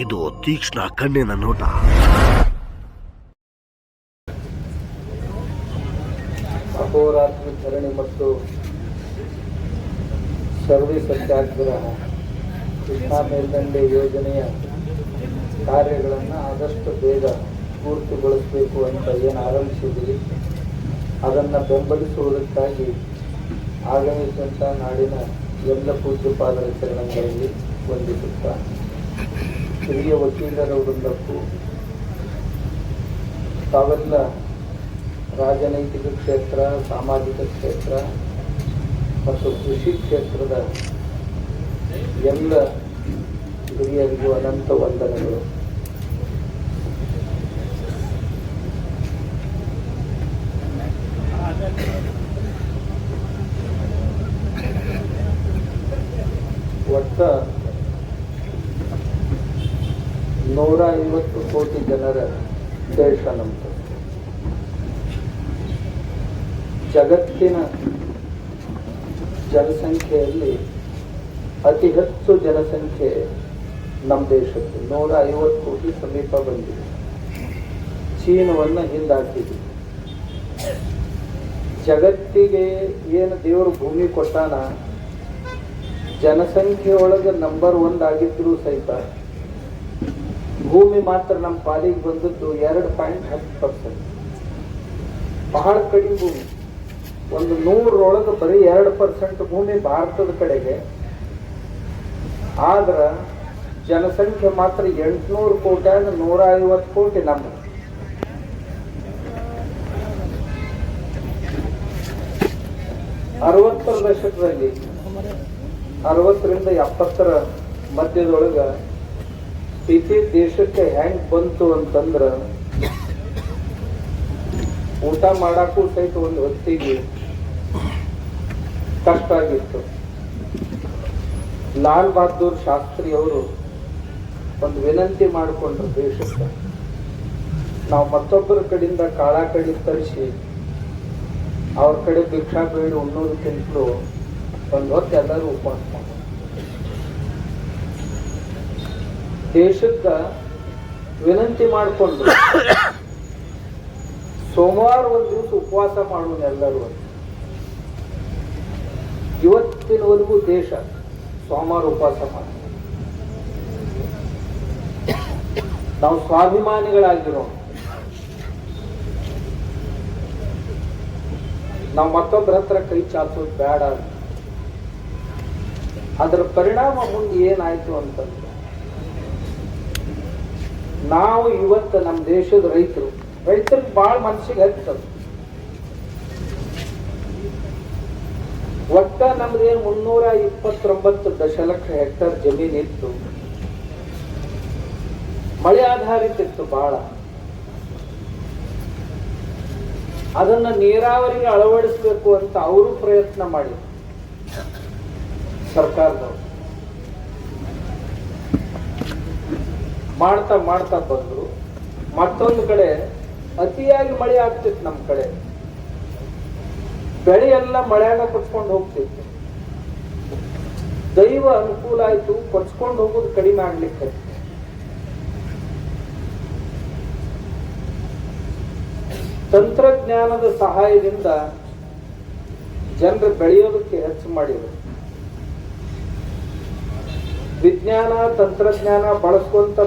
ಇದು ತೀಕ್ಷ್ಣ ಕಣ್ಣಿನ ನೋಟ. ಅಹೋರಾತ್ರಿ ಧರಣಿ ಮತ್ತು ಸರ್ವೆ ಸತ್ಯಾಗ್ರಹ ಕೃಷ್ಣಾ ಮೇಲ್ದಂಡೆ ಯೋಜನೆಯ ಕಾರ್ಯಗಳನ್ನು ಆದಷ್ಟು ಬೇಗ ಪೂರ್ತಿಗೊಳಿಸಬೇಕು ಅಂತ ಏನು ಆರಂಭಿಸಿದ್ದೀವಿ ಅದನ್ನು ಬೆಂಬಲಿಸುವುದಕ್ಕಾಗಿ ಆಗಮಿಸಿದಂಥ ನಾಡಿನ ಎಲ್ಲ ಪೂಜ್ಯಪಾದರ ಚರಣಗಳಲ್ಲಿ ವಂದಿಸುತ್ತಾ ಹಿರಿಯ ವಕೀಲರ ವೃಂದಕ್ಕೂ ತಾವೆಲ್ಲ ರಾಜನೈತಿಕ ಕ್ಷೇತ್ರ, ಸಾಮಾಜಿಕ ಕ್ಷೇತ್ರ ಮತ್ತು ಕೃಷಿ ಕ್ಷೇತ್ರದ ಎಲ್ಲ ಹಿರಿಯರಿಗೂ ಅನಂತ ವಂದನೆಗಳು. ಒಟ್ಟ 150 ಕೋಟಿ ಜನರ ದೇಶ ನಮ್ಮದು. ಜಗತ್ತಿನ ಜನಸಂಖ್ಯೆಯಲ್ಲಿ ಅತಿ ಹೆಚ್ಚು ಜನಸಂಖ್ಯೆ ನಮ್ಮ ದೇಶದ್ದು 150 ಕೋಟಿ ಸಮೀಪ ಬಂದಿದೆ. ಚೀನವನ್ನು ಹಿಂದಾಕಿದೆ. ಜಗತ್ತಿಗೆ ಏನು ದೇವರು ಭೂಮಿ ಕೊಟ್ಟಾನ, ಜನಸಂಖ್ಯೆ ಒಳಗೆ ನಂಬರ್ 1 ಆಗಿದ್ರು ಸಹಿತ ಭೂಮಿ ಮಾತ್ರ ನಮ್ಮ ಪಾಲಿಗೆ ಬಂದದ್ದು 2.10%. ಬಹಳ ಕಡಿಮೆ ಭೂಮಿ. ಒಂದು 100 ಬರೀ 2% ಭೂಮಿ ಭಾರತದ ಕಡೆಗೆ. ಆದ್ರ ಜನಸಂಖ್ಯೆ ಮಾತ್ರ 800 ಕೋಟಿ, 150 ಕೋಟಿ ನಮ್ಮ. ರ ದಶಕದಲ್ಲಿ 60ರಿಂದ 70ರ ಮಧ್ಯದೊಳಗ ಸ್ಥಿತಿ ದೇಶಕ್ಕೆ ಹೆಂಗ್ ಬಂತು ಅಂತಂದ್ರ ಊಟ ಮಾಡಕ್ಕೂ ಸಹಿತ ಒಂದು ಹೊತ್ತಿಗೆ ಕಷ್ಟ ಆಗಿತ್ತು. ಲಾಲ್ ಬಹದ್ದೂರ್ ಶಾಸ್ತ್ರಿ ಅವರು ಒಂದು ವಿನಂತಿ ಮಾಡಿಕೊಂಡ್ರು ದೇಶಕ್ಕೆ, ನಾವು ಮತ್ತೊಬ್ಬರ ಕಡೆಯಿಂದ ಕಾಳ ಕಡಿ ತರಿಸಿ ಅವ್ರ ಕಡೆ ಭಿಕ್ಷಾ ಬೇಡ ಉಣ್ಣೋದಕ್ಕಿಂತಲೂ ಒಂದು ಹೊತ್ತು ಎಲ್ಲರೂ ಉಪವಾಸ ಮಾಡ. ದೇಶಕ್ಕ ವಿನಂತಿ ಮಾಡಿಕೊಂಡ್ರು, ಸೋಮವಾರ ಒಂದು ದಿವಸ ಉಪವಾಸ ಮಾಡೋಣ ಎಲ್ಲರೂ. ಇವತ್ತಿನವರೆಗೂ ದೇಶ ಸೋಮವಾರ ಉಪವಾಸ ಮಾಡ. ನಾವು ಸ್ವಾಭಿಮಾನಿಗಳಾಗಿರೋ, ನಾವು ಮತ್ತೊಬ್ಬರ ಹತ್ರ ಕೈ ಚಾಚೋದು ಬೇಡ. ಅದರ ಪರಿಣಾಮ ಮುಂದೆ ಏನಾಯ್ತು ಅಂತಂದ್ರೆ, ನಾವು ಇವತ್ತು ನಮ್ಮ ದೇಶದ ರೈತರಿಗೆ ಬಹಳ ಮನಸ್ಸಿಗೆ ಹತ್ತದ. ಒಟ್ಟ ನಮ್ದೇನು 329 ದಶಲಕ್ಷ ಹೆಕ್ಟರ್ ಜಮೀನಿತ್ತು. ಮಳೆ ಆಧಾರಿತ ಇತ್ತು ಬಹಳ. ಅದನ್ನ ನೀರಾವರಿಗೆ ಅಳವಡಿಸಬೇಕು ಅಂತ ಅವರು ಪ್ರಯತ್ನ ಮಾಡಿದ್ರು ಸರ್ಕಾರದವರು. ಮಾಡ್ತಾ ಬಂದ್ರು. ಮತ್ತೊಂದು ಕಡೆ ಅತಿಯಾಗಿ ಮಳೆ ಆಗ್ತಿತ್ತು. ನಮ್ಮ ಕಡೆ ಬೆಳೆ ಎಲ್ಲ ಮಳೆಯಾಗ ಕೊಚ್ಕೊಂಡು ಹೋಗ್ತಿತ್ತು. ದೈವ ಅನುಕೂಲ ಆಯ್ತು, ಕೊಚ್ಕೊಂಡು ಹೋಗೋದು ಕಡಿಮೆ ಆಗ್ಲಿಕ್ಕೆ. ತಂತ್ರಜ್ಞಾನದ ಸಹಾಯದಿಂದ ಜನರು ಬೆಳೆಯೋದಕ್ಕೆ ಹೆಚ್ಚು ಮಾಡಿದರು. ವಿಜ್ಞಾನ ತಂತ್ರಜ್ಞಾನ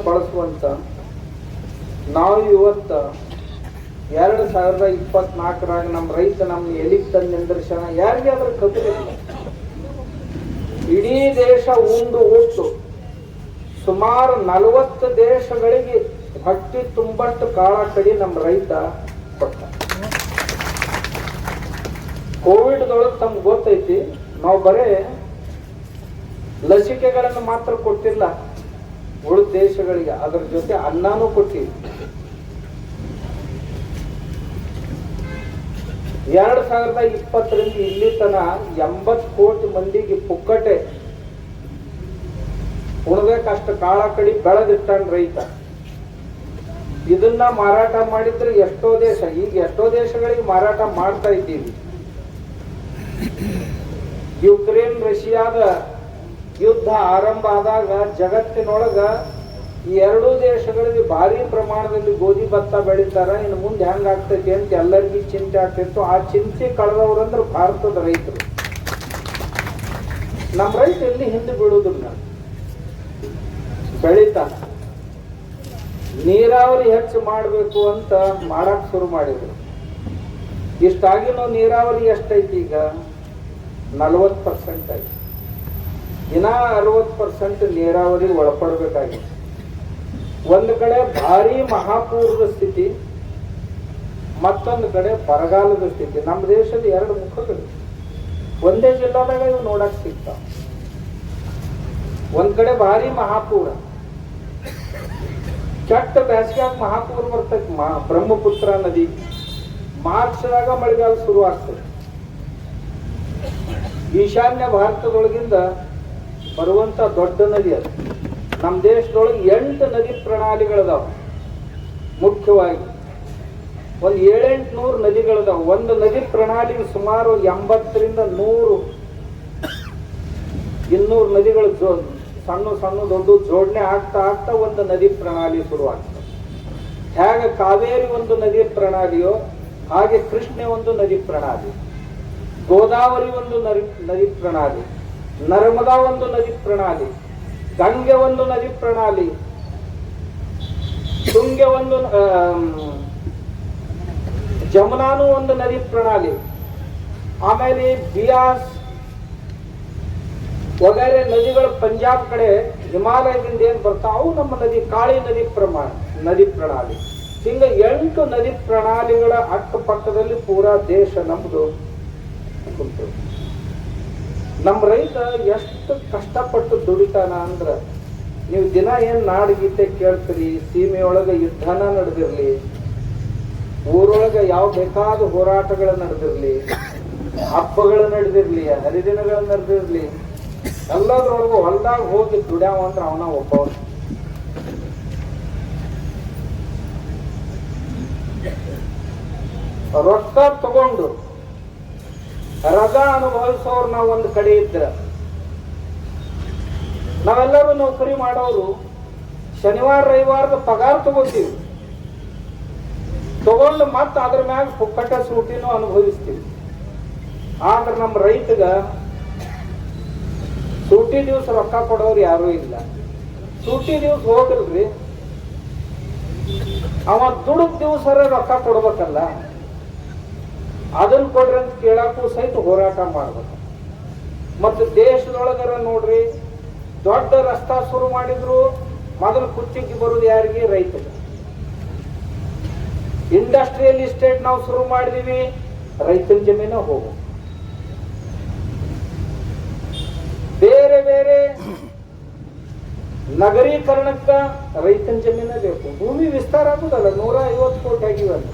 ಬಳಸುವಂತ ನಾವು ಇವತ್ತ 2024ರಾಗ ನಮ್ಮ ರೈತ ನಮ್ಮ ಎಲಿಗೆ ತಂದು ನಿಂದ್ರಿಸೋಣ, ಯಾರಿಗೆ ಅದ್ರ ಖಬರಿಲ್ಲ. ಇಡೀ ದೇಶ ಉಂಡು ಒಟ್ಟು ಸುಮಾರು 40 ದೇಶಗಳಿಗೆ ಹೊಟ್ಟಿ ತುಂಬಟ್ಟು ಕಾಳ ಕಡಿ ನಮ್ಮ ರೈತ ಕೊಟ್ಟ. ಕೋವಿಡ್ದೊಳಗೆ ತಮ್ಗೆ ಗೊತ್ತೈತಿ, ನಾವು ಬರೇ ಲಸಿಕೆಗಳನ್ನು ಮಾತ್ರ ಕೊಟ್ಟಿಲ್ಲ ಉಳಿದ ದೇಶಗಳಿಗೆ, ಅದರ ಜೊತೆ ಅನ್ನನೂ ಕೊಟ್ಟಿವಿ. 2020ರಿಂದ ಇಲ್ಲಿ ತನ 80 ಕೋಟಿ ಮಂದಿಗೆ ಪುಕ್ಕಟೆ ಉಣ್ಬೇಕಷ್ಟು ಕಾಳ ಕಡಿ ಬೆಳೆದಿಟ್ಟಾನ ರೈತ. ಇದನ್ನ ಮಾರಾಟ ಮಾಡಿದ್ರೆ ಎಷ್ಟೋ ದೇಶಗಳಿಗೆ ಮಾರಾಟ ಮಾಡ್ತಾ ಇದ್ದೀವಿ. ಯುಕ್ರೇನ್ ರಷ್ಯಾದ ಯುದ್ಧ ಆರಂಭ ಆದಾಗ ಜಗತ್ತಿನೊಳಗ ಈ ಎರಡೂ ದೇಶಗಳಲ್ಲಿ ಭಾರಿ ಪ್ರಮಾಣದಲ್ಲಿ ಗೋಧಿ ಭತ್ತ ಬೆಳೀತಾರ. ಇನ್ನು ಮುಂದೆ ಹೆಂಗಾಗ್ತೈತಿ ಅಂತ ಎಲ್ಲರಿಗೂ ಚಿಂತೆ ಆಗ್ತಿತ್ತು. ಆ ಚಿಂತೆ ಕಳೆದವ್ರಂದ್ರೆ ಭಾರತದ ರೈತರು. ನಮ್ಮ ರೈತ ಎಲ್ಲಿ ಹಿಂದೆ ಬೀಳುವುದಿಲ್ಲ, ಬೆಳೀತಾನ. ನೀರಾವರಿ ಹೆಚ್ಚು ಮಾಡಬೇಕು ಅಂತ ಮಾಡಕ್ ಶುರು ಮಾಡಿದ್ರು. ಇಷ್ಟಾಗಿನೂ ನೀರಾವರಿ ಎಷ್ಟೈತಿ ಈಗ? 40% ಐತಿ. ಇನ್ನ 60% ನೀರಾವರಿ ಒಳಪಡಬೇಕಾಗಿದೆ. ಒಂದು ಕಡೆ ಭಾರಿ ಮಹಾಪೂರದ ಸ್ಥಿತಿ, ಮತ್ತೊಂದು ಕಡೆ ಬರಗಾಲದ ಸ್ಥಿತಿ. ನಮ್ಮ ದೇಶದ ಎರಡು ಮುಖಗಳು ಒಂದೇ ಜಿಲ್ಲಾದಾಗ ಇವು ನೋಡಕ್ ಸಿಗ್ತಾವ. ಒಂದ್ ಕಡೆ ಭಾರಿ ಮಹಾಪೂರ, ಕೆಟ್ಟ ಬೇಸಿಗೆಯಾಗ ಮಹಾಪೂರ ಬರ್ತೈತಿ. ಬ್ರಹ್ಮಪುತ್ರ ನದಿ ಮಾರ್ಚ್ದಾಗ ಮಳೆಗಾಲ ಶುರು ಆಗ್ತದೆ. ಈಶಾನ್ಯ ಭಾರತದೊಳಗಿಂದ ಬರುವಂತ ದೊಡ್ಡ ನದಿ ಅದು. ನಮ್ಮ ದೇಶದೊಳಗೆ 8 ನದಿ ಪ್ರಣಾಳಿಗಳದಾವ. ಮುಖ್ಯವಾಗಿ ಒಂದು 700-800 ನದಿಗಳದಾವ. ಒಂದು ನದಿ ಪ್ರಣಾಳಿಗೆ ಸುಮಾರು 80ರಿಂದ 100-200 ನದಿಗಳು ಸಣ್ಣ ಸಣ್ಣ ದೊಡ್ಡ ಜೋಡಣೆ ಆಗ್ತಾ ಆಗ್ತಾ ಒಂದು ನದಿ ಪ್ರಣಾಳಿ ಶುರುವಾಗ್ತದೆ. ಹೇಗೆ ಕಾವೇರಿ ಒಂದು ನದಿ ಪ್ರಣಾಳಿಯೋ ಹಾಗೆ ಕೃಷ್ಣೆ ಒಂದು ನದಿ ಪ್ರಣಾಳಿ, ಗೋದಾವರಿ ಒಂದು ನದಿ ಪ್ರಣಾಳಿ, ನರ್ಮದಾ ಒಂದು ನದಿ ಪ್ರಣಾಳಿ, ಗಂಗೆ ಒಂದು ನದಿ ಪ್ರಣಾಳಿ, ತುಂಗೆ ಒಂದು ಜಮುನಾನು ಒಂದು ನದಿ ಪ್ರಣಾಳಿ, ಆಮೇಲೆ ಬಿಯಾಸ್ ವಗೈರೆ ನದಿಗಳು ಪಂಜಾಬ್ ಕಡೆ ಹಿಮಾಲಯದಿಂದ ಏನ್ ಬರ್ತಾವು ನಮ್ಮ ನದಿ ಕಾಳಿ ನದಿ ಪ್ರಣಾಳಿ. ಹಿಂಗ 8 ನದಿ ಪ್ರಣಾಳಿಗಳ ಅಕ್ಕಪಕ್ಕದಲ್ಲಿ ಪೂರಾ ದೇಶ ನಮ್ದು ಕುಂತು. ನಮ್ಮ ರೈತ ಎಷ್ಟು ಕಷ್ಟಪಟ್ಟು ದುಡಿತಾನ ಅಂದ್ರ, ನೀವು ದಿನ ಏನ್ ನಾಡಗೀತೆ ಕೇಳ್ತೀರಿ, ಸೀಮೆಯೊಳಗ ಯುದ್ಧನ ನಡೆದಿರ್ಲಿ, ಊರೊಳಗ ಯಾವ ಬೇಕಾದ ಹೋರಾಟಗಳು ನಡೆದಿರ್ಲಿ, ಹಬ್ಬಗಳು ನಡೆದಿರ್ಲಿ, ಹರಿದಿನಗಳು ನಡೆದಿರ್ಲಿ, ಎಲ್ಲದ್ರೊಳಗೂ ಹೊಲ್ದಾಗ ಹೋಗಿ ದುಡ್ಯಾವ ಅಂದ್ರ ಅವನ ಒಬ್ಬವನು. ರೊಕ್ಕ ತಗೊಂಡು ರಜಾ ಅನುಭವಿಸೋರು ನಾವು ಒಂದು ಕಡೆ ಇದ್ರ, ನಾವೆಲ್ಲರೂ ನೌಕರಿ ಮಾಡೋರು ಶನಿವಾರ ರವಿವಾರದ ಪಗಾರ ತಗೋತೀವಿ, ತಗೊಂಡು ಮತ್ತ ಅದ್ರ ಮ್ಯಾಗ ಪುಕ್ಕಟ ಸೂಟಿನೂ ಅನುಭವಿಸ್ತೀವಿ. ಆದ್ರೆ ನಮ್ಮ ರೈತಗ ಸೂಟಿ ದಿವಸ ರೊಕ್ಕ ಕೊಡೋರು ಯಾರೂ ಇಲ್ಲ. ಸೂಟಿ ದಿವಸ ಹೋಗಲ್ರಿ, ಅವ ದುಡುಕ್ ದಿವಸ ರೊಕ್ಕ ಕೊಡ್ಬೇಕಲ್ಲ, ಅದನ್ನ ಕೊಡ್ರಿ ಅಂತ ಕೇಳಕ್ಕೂ ಸಹಿತ ಹೋರಾಟ ಮಾಡ್ಬೇಕು. ಮತ್ತು ದೇಶದೊಳಗರ ನೋಡ್ರಿ, ದೊಡ್ಡ ರಸ್ತಾ ಶುರು ಮಾಡಿದ್ರು ಮೊದಲು ಕುಚ್ಚಿಗೆ ಬರುದು ಯಾರಿಗೆ? ರೈತರಿಗೆ. ಇಂಡಸ್ಟ್ರಿಯಲ್ ಎಸ್ಟೇಟ್ ನಾವು ಶುರು ಮಾಡಿದೀವಿ, ರೈತನ ಜಮೀನ ಹೋಗು. ಬೇರೆ ಬೇರೆ ನಗರೀಕರಣಕ್ಕ ರೈತನ ಜಮೀನ ಬೇಕು. ಭೂಮಿ ವಿಸ್ತಾರ ಆಗುದಲ್ಲ, 150 ಕೋಟಿ ಆಗಿವಂತ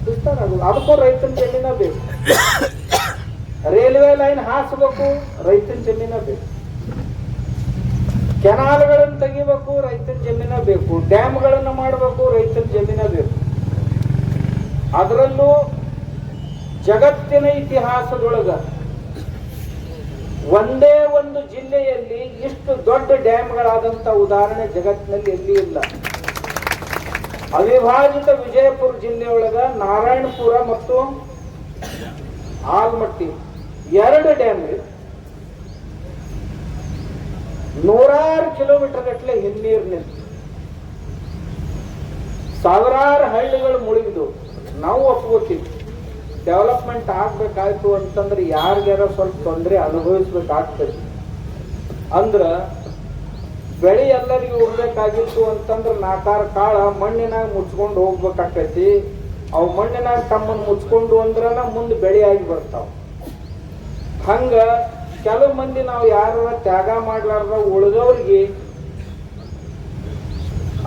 ವಿಸ್ತಾರ ಆಗುದು, ಅದಕ್ಕೂ ರೈತನ ಜಮೀನ ಬೇಕು. ರೈಲ್ವೆ ಲೈನ್ ಹಾಸಬೇಕು, ರೈತನ ಜಮೀನ ಬೇಕು. ಕೆನಾಲ್ಗಳನ್ನು ತೆಗಿಬೇಕು, ರೈತನ ಜಮೀನ ಬೇಕು. ಡ್ಯಾಮ್ಗಳನ್ನು ಮಾಡಬೇಕು, ರೈತನ ಜಮೀನ ಬೇಕು. ಅದರಲ್ಲೂ ಜಗತ್ತಿನ ಇತಿಹಾಸದೊಳಗ ಒಂದೇ ಒಂದು ಜಿಲ್ಲೆಯಲ್ಲಿ ಇಷ್ಟು ದೊಡ್ಡ ಡ್ಯಾಮ್ಗಳಾದಂತ ಉದಾಹರಣೆ ಜಗತ್ತಿನಲ್ಲಿ ಎಲ್ಲಿ ಇಲ್ಲ. ಅವಿಭಾಜಿತ ವಿಜಯಪುರ ಜಿಲ್ಲೆಯೊಳಗ ನಾರಾಯಣಪುರ ಮತ್ತು ಆಲ್ಮಟ್ಟಿ 2 ಡ್ಯಾಮ್ ಇದೆ. 100 ಕಿಲೋಮೀಟರ್ ಗಟ್ಟಲೆ ಹಿನ್ನೀರು ನಿಂತು ಸಾವಿರಾರು ಹಳ್ಳಿಗಳು ಮುಳುಗಿದು. ನಾವು ಒಪ್ಕೋತೀವಿ, ಡೆವಲಪ್ಮೆಂಟ್ ಆಗ್ಬೇಕಾಯ್ತು ಅಂತಂದ್ರೆ ಯಾರಿಗಾರ ಸ್ವಲ್ಪ ತೊಂದರೆ ಅನುಭವಿಸ್ಬೇಕಾಗ್ತದೆ. ಅಂದ್ರ ಬೆಳೆ ಎಲ್ಲರಿಗೂ ಉಳ್ಬೇಕಾಗಿತ್ತು ಅಂತಂದ್ರೆ 4 ಕಾಳ ಮಣ್ಣಿನಾಗ ಮುಚ್ಕೊಂಡು ಹೋಗ್ಬೇಕಾಕೈತಿ. ಅವು ಮಣ್ಣಿನಾಗ ತಮ್ಮನ್ನು ಮುಚ್ಕೊಂಡು ಅಂದ್ರನ ಮುಂದೆ ಬೆಳೆಯಾಗಿ ಬರ್ತಾವ. ಹಂಗ ಕೆಲವು ಮಂದಿ ನಾವು ಯಾರ ತ್ಯಾಗ ಮಾಡ್ಲಾರ್ದ ಉಳಿದವ್ರಿಗೆ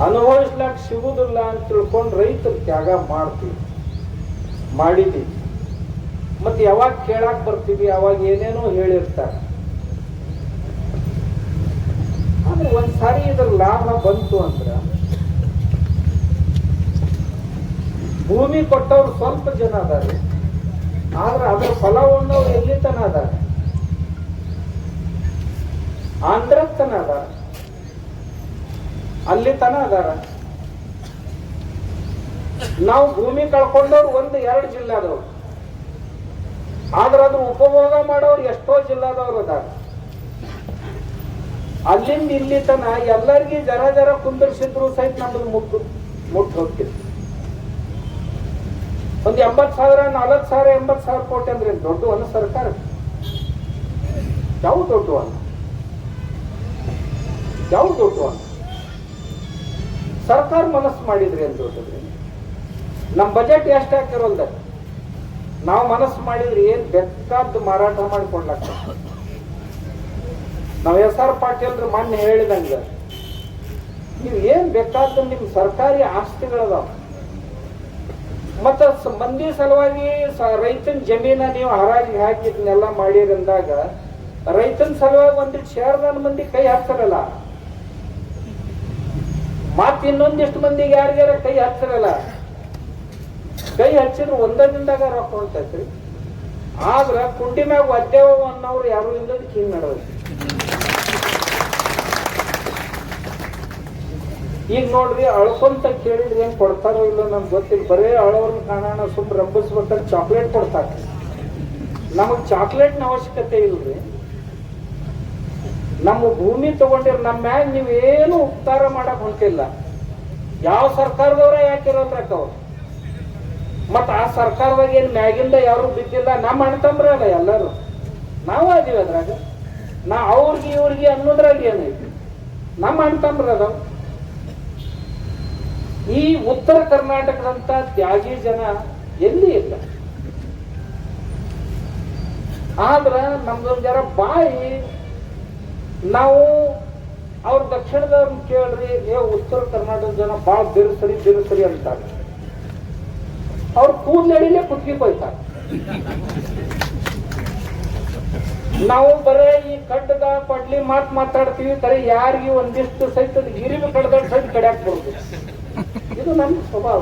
ಅನುಭವಿಸ್ಲಾಕ ಸಿಗುದಿಲ್ಲ ಅಂತ ತಿಳ್ಕೊಂಡು ರೈತರು ತ್ಯಾಗ ಮಾಡಿದೀವಿ. ಮತ್ತೆ ಯಾವಾಗ ಕೇಳಾಕ್ ಬರ್ತೀವಿ ಅವಾಗ ಏನೇನೋ ಹೇಳಿರ್ತಾರೆ. ಆದ್ರೆ ಒಂದ್ಸಾರಿ ಇದ್ರ ಲಾಭ ಬಂತು ಅಂದ್ರ ಭೂಮಿ ಕೊಟ್ಟವ್ರು ಸ್ವಲ್ಪ ಜನ ಅದಾರೆ, ಆದ್ರೆ ಅದರ ಫಲ ಉಣ್ಣವ್ರು ಎಲ್ಲಿ ತನ ಅದಾರ? ಆಂಧ್ರ ತನ ಅದಾರ, ಅಲ್ಲಿ ತನ ಅದಾರ. ನಾವು ಭೂಮಿ ಕಳ್ಕೊಂಡವ್ರು 1-2 ಜಿಲ್ಲಾದವ್ರು, ಆದ್ರ ಅದ್ರ ಉಪಭೋಗ ಮಾಡೋರು ಎಷ್ಟೋ ಜಿಲ್ಲಾದವ್ರು ಅದಾರ. ಅಲ್ಲಿಂದ ಇಲ್ಲಿ ತನ ಎಲ್ಲರಿಗೂ ಜರ ಕುಂದರ್ಸಿದ್ರು ಸಹಿತ ನಮ್ದು ಮುಟ್ಟು ಹೋಗ್ತಿತ್ತು. ಒಂದು 80,000, 40,000, 80,000 ಕೋಟಿ ಅಂದ್ರೆ ದೊಡ್ಡ ಒಂದು ಸರ್ಕಾರ ಯಾವ ದೊಡ್ಡ ಸರ್ಕಾರ ಮನಸ್ಸು ಮಾಡಿದ್ರಿ ಅಂತ ದೊಡ್ಡದ್ರಿ. ನಮ್ ಬಜೆಟ್ ಎಷ್ಟು ಹಾಕಿರೋಲ್ದ ನಾವು ಮನಸ್ಸು ಮಾಡಿದ್ರಿ ಏನ್ ಬೇಕಾದ್ದು ಮಾರಾಟ ಮಾಡಿಕೊಡ್ಲಕ್ಕ. ನಾವ್ SR ಪಾಟೀಲ್ರು ಮೊನ್ನೆ ಹೇಳಿದಂಗ ನೀವು ಏನ್ ಬೇಕಾದ್ದು ನಿಮ್ ಸರ್ಕಾರಿ ಆಸ್ತಿಗಳದಾವ, ಮತ್ತ ಮಂದಿ ಸಲುವಾಗಿ ರೈತನ ಜಮೀನ ನೀವು ಹರಾಜಿಗೆ ಹಾಕಿ ಇದನ್ನೆಲ್ಲ ಮಾಡಿರಂದಾಗ ರೈತನ ಸಲುವಾಗಿ ಒಂದಿಷ್ಟು ಶೇರ್ದಾನ ಮಂದಿ ಕೈ ಹಚ್ಚರಲ್ಲ, ಮತ್ ಇನ್ನೊಂದಿಷ್ಟು ಮಂದಿಗೆ ಯಾರಿಗಾರ ಕೈ ಹಚ್ಚರಲ್ಲ. ಕೈ ಹಚ್ಚಿದ್ರು ಒಂದೇ ದಿನದಾಗ ರೊಕ್ಕ ಹೊಂಟೈತ್ರಿ. ಆದ್ರ ಕುಂಡಿ ಮ್ಯಾಗ ಒದ್ದೇವ ಅನ್ನೋರು ಯಾರು ಇಲ್ಲದಕ್ಕೆ ಹಿಂಗ್ ನಡೆದ. ಈಗ ನೋಡ್ರಿ, ಅಳ್ಕೊಂತ ಕೇಳಿದ್ರೆ ಏನ್ ಕೊಡ್ತಾರೋ ಇಲ್ಲ ನಮ್ಗೆ ಗೊತ್ತಿಲ್ಲ. ಬರೇ ಅಳೋರ್ನ ಕಾಣೋಣ, ಸುಮ್ ರಂಬಿಸ್ಬೇಕ ಚಾಕ್ಲೇಟ್ ಕೊಡ್ತಾರ. ನಮಗ್ ಚಾಕ್ಲೇಟ್ನ ಅವಶ್ಯಕತೆ ಇಲ್ರಿ. ನಮ್ಮ ಭೂಮಿ ತಗೊಂಡಿರ್ ನಮ್ಮ ಮ್ಯಾಗ ನೀವೇನು ಉಪಕಾರ ಮಾಡಕ್ ಹೊಂಟಿಲ್ಲ. ಯಾವ ಸರ್ಕಾರದವ್ರ ಯಾಕಿರೋದ್ರಕ್ಕ ಅವ್ರು, ಮತ್ತ ಆ ಸರ್ಕಾರದಾಗ ಏನ್ ಮ್ಯಾಗಿಂದ ಯಾರು ಬಿದ್ದಿಲ್ಲ. ನಮ್ಮ ಅಣ್ತಂಬ್ರ ಅಲ್ಲ ಎಲ್ಲರೂ, ನಾವು ಅದೀವಿ ಅದ್ರಾಗ. ನಾ ಅವ್ರಿಗೆ ಇವ್ರಿಗೆ ಅನ್ನೋದ್ರಾಗ ಏನೈತಿ, ನಮ್ಮ ಅಣ್ತಂಬ್ರ ಅದಾವ. ಈ ಉತ್ತರ ಕರ್ನಾಟಕದಂತ ತ್ಯಾಗಿ ಜನ ಎಲ್ಲಿ ಇಲ್ಲ. ಆದ್ರ ನಮ್ದೊಂದ್ ಜರ ಬಾಯಿ, ನಾವು ಅವ್ರ ದಕ್ಷಿಣದವ್ರನ್ನ ಕೇಳ್ರಿ, ಉತ್ತರ ಕರ್ನಾಟಕದ ಜನ ಬಾಳ ಬಿರುಸರಿ ಅಂತಾರೆ. ಅವ್ರ ಕೂದಲೆಳಿಲೆ ಕುತ್ಕಿ ಕೊಯ್ತಾರೆ. ನಾವು ಬರೇ ಈ ಕಡ್ಡದ ಪಡ್ಲಿ ಮಾತಾಡ್ತೀವಿ, ಕರೆ ಯಾರಿಗೆ ಒಂದಿಷ್ಟು ಸಹಿತ ಗಿರಿಬಿ ಕಡ್ದ ಸಹಿತ ಕಡ್ಯಾಕ್ ಬರ್ತದೆ. ಇದು ನಮ್ಮ ಸ್ವಭಾವ.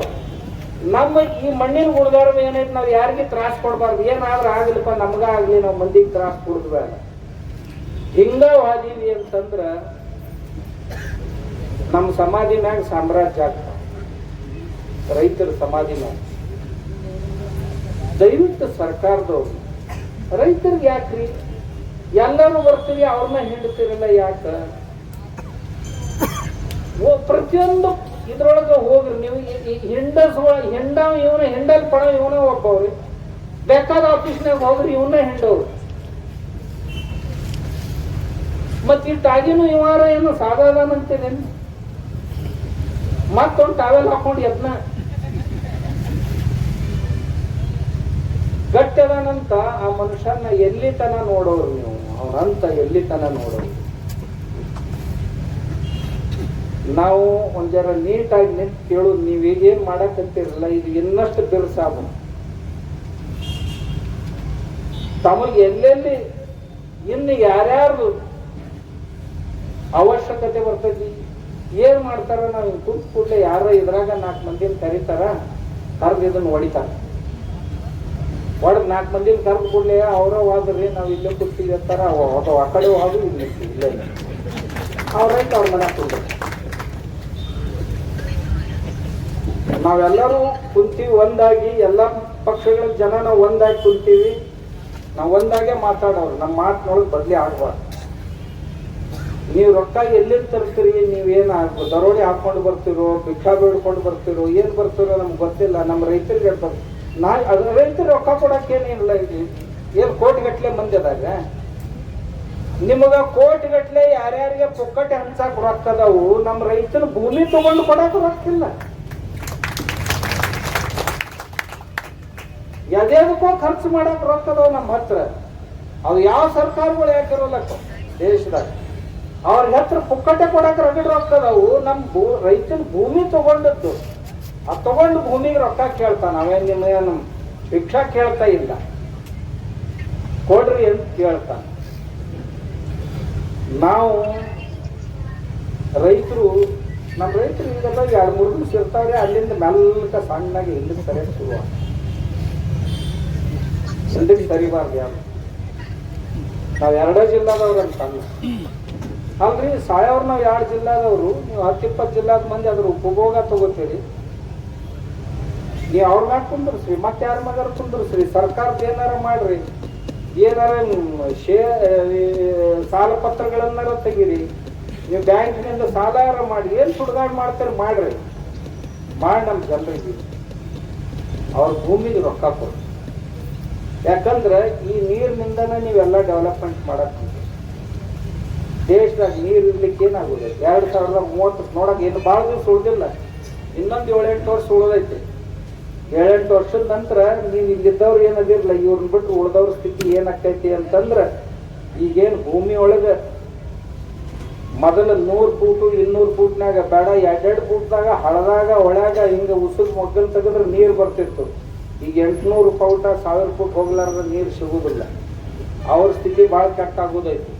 ನಮ್ಮ ಈ ಮಣ್ಣಿನ ಗುಣಧರ್ಮ ಏನೈತಿ, ನಾವ್ ಯಾರಿಗೆ ತ್ರಾಸ ಕೊಡ್ಬಾರ್ದು. ಏನಾದ್ರೂ ಆಗ್ಲಿಪ್ಪ, ನಮ್ಗ ಆಗ್ಲಿ, ನಾವ್ ಮಂದಿಗೆ ತ್ರಾಸ ಕೊಡ್ಬೇಡ. ಹಿಂಗ ವಾದೀವಿ ಅಂತಂದ್ರ ನಮ್ಮ ಸಮಾಧಿ ಮ್ಯಾಗ ಸಾಮ್ರಾಜ್ಯ ಆಗ್ತ, ರೈತರ ಸಮಾಧಿ ಮ್ಯಾಗ. ದಯವಿಟ್ಟು ಸರ್ಕಾರದವ್ರು ರೈತರಿಗೆ ಯಾಕ್ರಿ ಎಲ್ಲರೂ ಬರ್ತೀವಿ, ಅವ್ರನ್ನ ಹಿಂಡ್ತಿರಲ್ಲ ಯಾಕ? ಪ್ರತಿಯೊಂದು ಇದ್ರೊಳಗೆ ಹೋಗ್ರಿ ನೀವು. ಹಿಂಡಲ್ ಪಡ ಇವನೇ ಒಬ್ಬವ್ರಿ. ಬೇಕಾದ ಆಫೀಸ್ನಾಗ ಹೋಗ್ರಿ, ಇವನ್ನ ಹಿಂಡವ್ರಿ. ಮತ್ ಈ ಟಾಗಿನೂ ಇವಾರ ಏನು ಸಾಧಾರಣಂತೇನೆ, ಮತ್ತೊಂದು ಟಾವೆಲ್ ಹಾಕೊಂಡು ಯತ್ನ ಗಟ್ಟದನಂತ ಆ ಮನುಷ್ಯನ ಎಲ್ಲಿ ತನ ನೋಡೋರು ನೀವು, ಅವನಂತ ಎಲ್ಲಿ ತನ ನೋಡೋರು. ನಾವು ಒಂದ್ ಜರ ನೀಟಾಗಿ ನಿಂತು ಕೇಳುದು, ನೀವ್ ಈಗೇನ್ ಮಾಡಕಂತಿರಲ್ಲ, ಇದು ಇನ್ನಷ್ಟು ಬಿರುಸಾಗ ತಮಗೆ ಎಲ್ಲೆಲ್ಲಿ ಇನ್ನು ಯಾರ್ಯಾರು ಅವಶ್ಯಕತೆ ಬರ್ತೈತಿ, ಏನ್ ಮಾಡ್ತಾರ, ನಾವು ಕುಂತ್ ಕೂಡಲೇ ಯಾರ ಇದ್ರಾಗ 4 ಮಂದಿನ ಕರೀತಾರ, ಕರ್ದು ಇದನ್ನ ಹೊಡಿತಾರ. ಹೊಡೆದ್ 4 ಮಂದಿನ ಕರ್ದು ಕೂಡಲೇ ಅವ್ರ ಹೋದ್ರಿ, ನಾವ್ ಇಲ್ಲೇ ಕೂತೀವಿ ಅಂತಾರ. ಆ ಕಡೆ ಹೋದ್ರು ಇಲ್ಲೇ ಅವ್ರೈತ ಅವ್ರ ಮನೆ ಕೂಡ್ರಿ. ನಾವೆಲ್ಲರೂ ಕುಂತೀವಿ ಒಂದಾಗಿ, ಎಲ್ಲಾ ಪಕ್ಷಗಳ ಜನ ನಾವು ಒಂದಾಗಿ ಕುಂತೀವಿ. ನಾವು ಒಂದಾಗೆ ಮಾತಾಡೋರು, ನಮ್ಮ ಮಾತಿನೊಳಗೆ ಬದ್ಲಿ ಆಗ್ಬಾರ್ದು. ನೀವು ರೊಕ್ಕ ಎಲ್ಲಿಂದ ತರ್ತೀರಿ, ನೀವೇನ ದರೋಡಿ ಹಾಕೊಂಡು ಬರ್ತಿರೋ, ಭಿಕ್ಷಾ ಬೇಡ್ಕೊಂಡು ಬರ್ತಿರೋ, ಏನ್ ಬರ್ತಿರೋ ನಮ್ಗೆ ಗೊತ್ತಿಲ್ಲ. ನಮ್ಮ ರೈತರಿಗೆ ರೈತರು ರೊಕ್ಕ ಕೊಡಕ್ಕೇನಿಲ್ಲ. ಏನ್ ಕೋಟಿಗಟ್ಲೆ ಮಂದಿ ಅದಾಗ ನಿಮಗ ಕೋಟಿಗಟ್ಲೆ ಯಾರ್ಯಾರಿಗೆ ಪುಕ್ಕಟೆ ಹಂಚಾಕ್ ರೊಕ್ಕದವು. ನಮ್ಮ ರೈತರು ಭೂಮಿ ತಗೊಂಡು ಕೊಡಕ್ ರೊಕ್ಕಿಲ್ಲ. ಎದೇದಕ್ಕೋ ಖರ್ಚು ಮಾಡಕ್ ರೊಕ್ಕದವು ನಮ್ಮ ಹತ್ರ. ಅವು ಯಾವ ಸರ್ಕಾರಗಳು ಯಾಕಿರೋಲ್ಲ ದೇಶದಾಗ, ಅವ್ರ ಹತ್ರ ಪುಕ್ಕಟೆ ಕೊಡಕ್ ರಗಡ್ ರೊಕ್ಕದವು. ನಮ್ ರೈತನ ಭೂಮಿ ತಗೊಂಡದ್ದು, ಆ ತಗೊಂಡು ಭೂಮಿಗೆ ರೊಕ್ಕ ಕೇಳ್ತಾನ. ನಾವೇನ್ ನಿಮ್ಗೇನು ಭಿಕ್ಷಾ ಕೇಳ್ತಾ ಇಲ್ಲ, ಕೊಡ್ರಿ ಅಂತ ಕೇಳ್ತಾನ. ನಾವು ರೈತರು, ನಮ್ಮ ರೈತರು ಈಗೆಲ್ಲ 2-3 ದಿವಸ ಇರ್ತಾವ್ರಿ, ಅಲ್ಲಿಂದ ಮೆಲ್ಲಕ ಸಣ್ಣಾಗಿ ಹಿಂದಕ್ಕೆ ಸರಿಯಾಗಿ ಶುರುವ, ಹಿಂದಕ್ಕೆ ಸರಿಬಾರ್ದು. ಯಾರು ನಾವು 2 ಜಿಲ್ಲಾದವ್ರಂತ ಅಲ್ರಿ ಸಾಯವ್ರು ನಾವು 2 ಜಿಲ್ಲಾದವರು, ನೀವು 10-20 ಜಿಲ್ಲಾದ ಮಂದಿ ಅದ್ರ ಉಪಭೋಗ ತಗೋತೀರಿ. ನೀವು ಅವ್ರ ಮ್ಯಾಗ ಕುಂದ್ರಸ್ರಿ, ಮತ್ತೆ ಯಾರ ಮ್ಯಾಗಾರ ಕುಂದ್ರಸ್ರಿ, ಸರ್ಕಾರದ ಏನಾರ ಮಾಡ್ರಿ, ಏನಾರ ಸಾಲ ಪತ್ರಗಳನ್ನಾರ ತೆಗೀರಿ, ನೀವು ಬ್ಯಾಂಕಿನಿಂದ ಸಾಲ ಮಾಡಿ, ಏನ್ ಸುಡ್ಗಾಡ್ ಮಾಡ್ತೀರಿ ಮಾಡ್ರಿ, ಮಾಡಿ ನಮ್ಮ ಜನರಿಗೆ ಅವ್ರ ಭೂಮಿಗೆ ರೊಕ್ಕ ಕೊಡ್ರಿ. ಯಾಕಂದ್ರೆ ಈ ನೀರಿನಿಂದನೇ ನೀವೆಲ್ಲ ಡೆವಲಪ್ಮೆಂಟ್ ಮಾಡಕ್ ದೇಶದಾಗ ನೀರು ಇರ್ಲಿಕ್ಕೆ ಏನಾಗುದು. 2030 ನೋಡಕ್ ಏನು ಭಾಳ ದಿವಸ ಉಳಿದಿಲ್ಲ, ಇನ್ನೊಂದು 7-8 ವರ್ಷ ಉಳಿದೈತಿ. 7-8 ವರ್ಷದ ನಂತರ ನೀವು ಇಲ್ಲಿದ್ದವ್ರು ಏನದಿರಲ್ಲ, ಇವ್ರನ್ನ ಬಿಟ್ಟು ಉಳಿದವ್ರ ಸ್ಥಿತಿ ಏನಾಗ್ತೈತಿ ಅಂತಂದ್ರ, ಈಗೇನು ಭೂಮಿ ಒಳಗ ಮೊದಲು 100 ಫೂಟು 200 ಫೂಟ್ನಾಗ ಬೇಡ 2-2 ಫೂಟ್ದಾಗ ಹಳದಾಗ ಒಳಗ ಹಿಂಗ ಉಸುಗ್ ಮೊಗ್ಗಲ್ ತೆಗೆದ್ರೆ ನೀರು ಬರ್ತಿತ್ತು. ಈಗ 800 ಫೂಟ 1000 ಫೂಟ್ ಹೋಗ್ಲಾರ್ದ ನೀರು ಸಿಗುದಿಲ್ಲ. ಅವ್ರ ಸ್ಥಿತಿ ಭಾಳ ಕೆಟ್ಟ ಆಗೋದೈತಿ.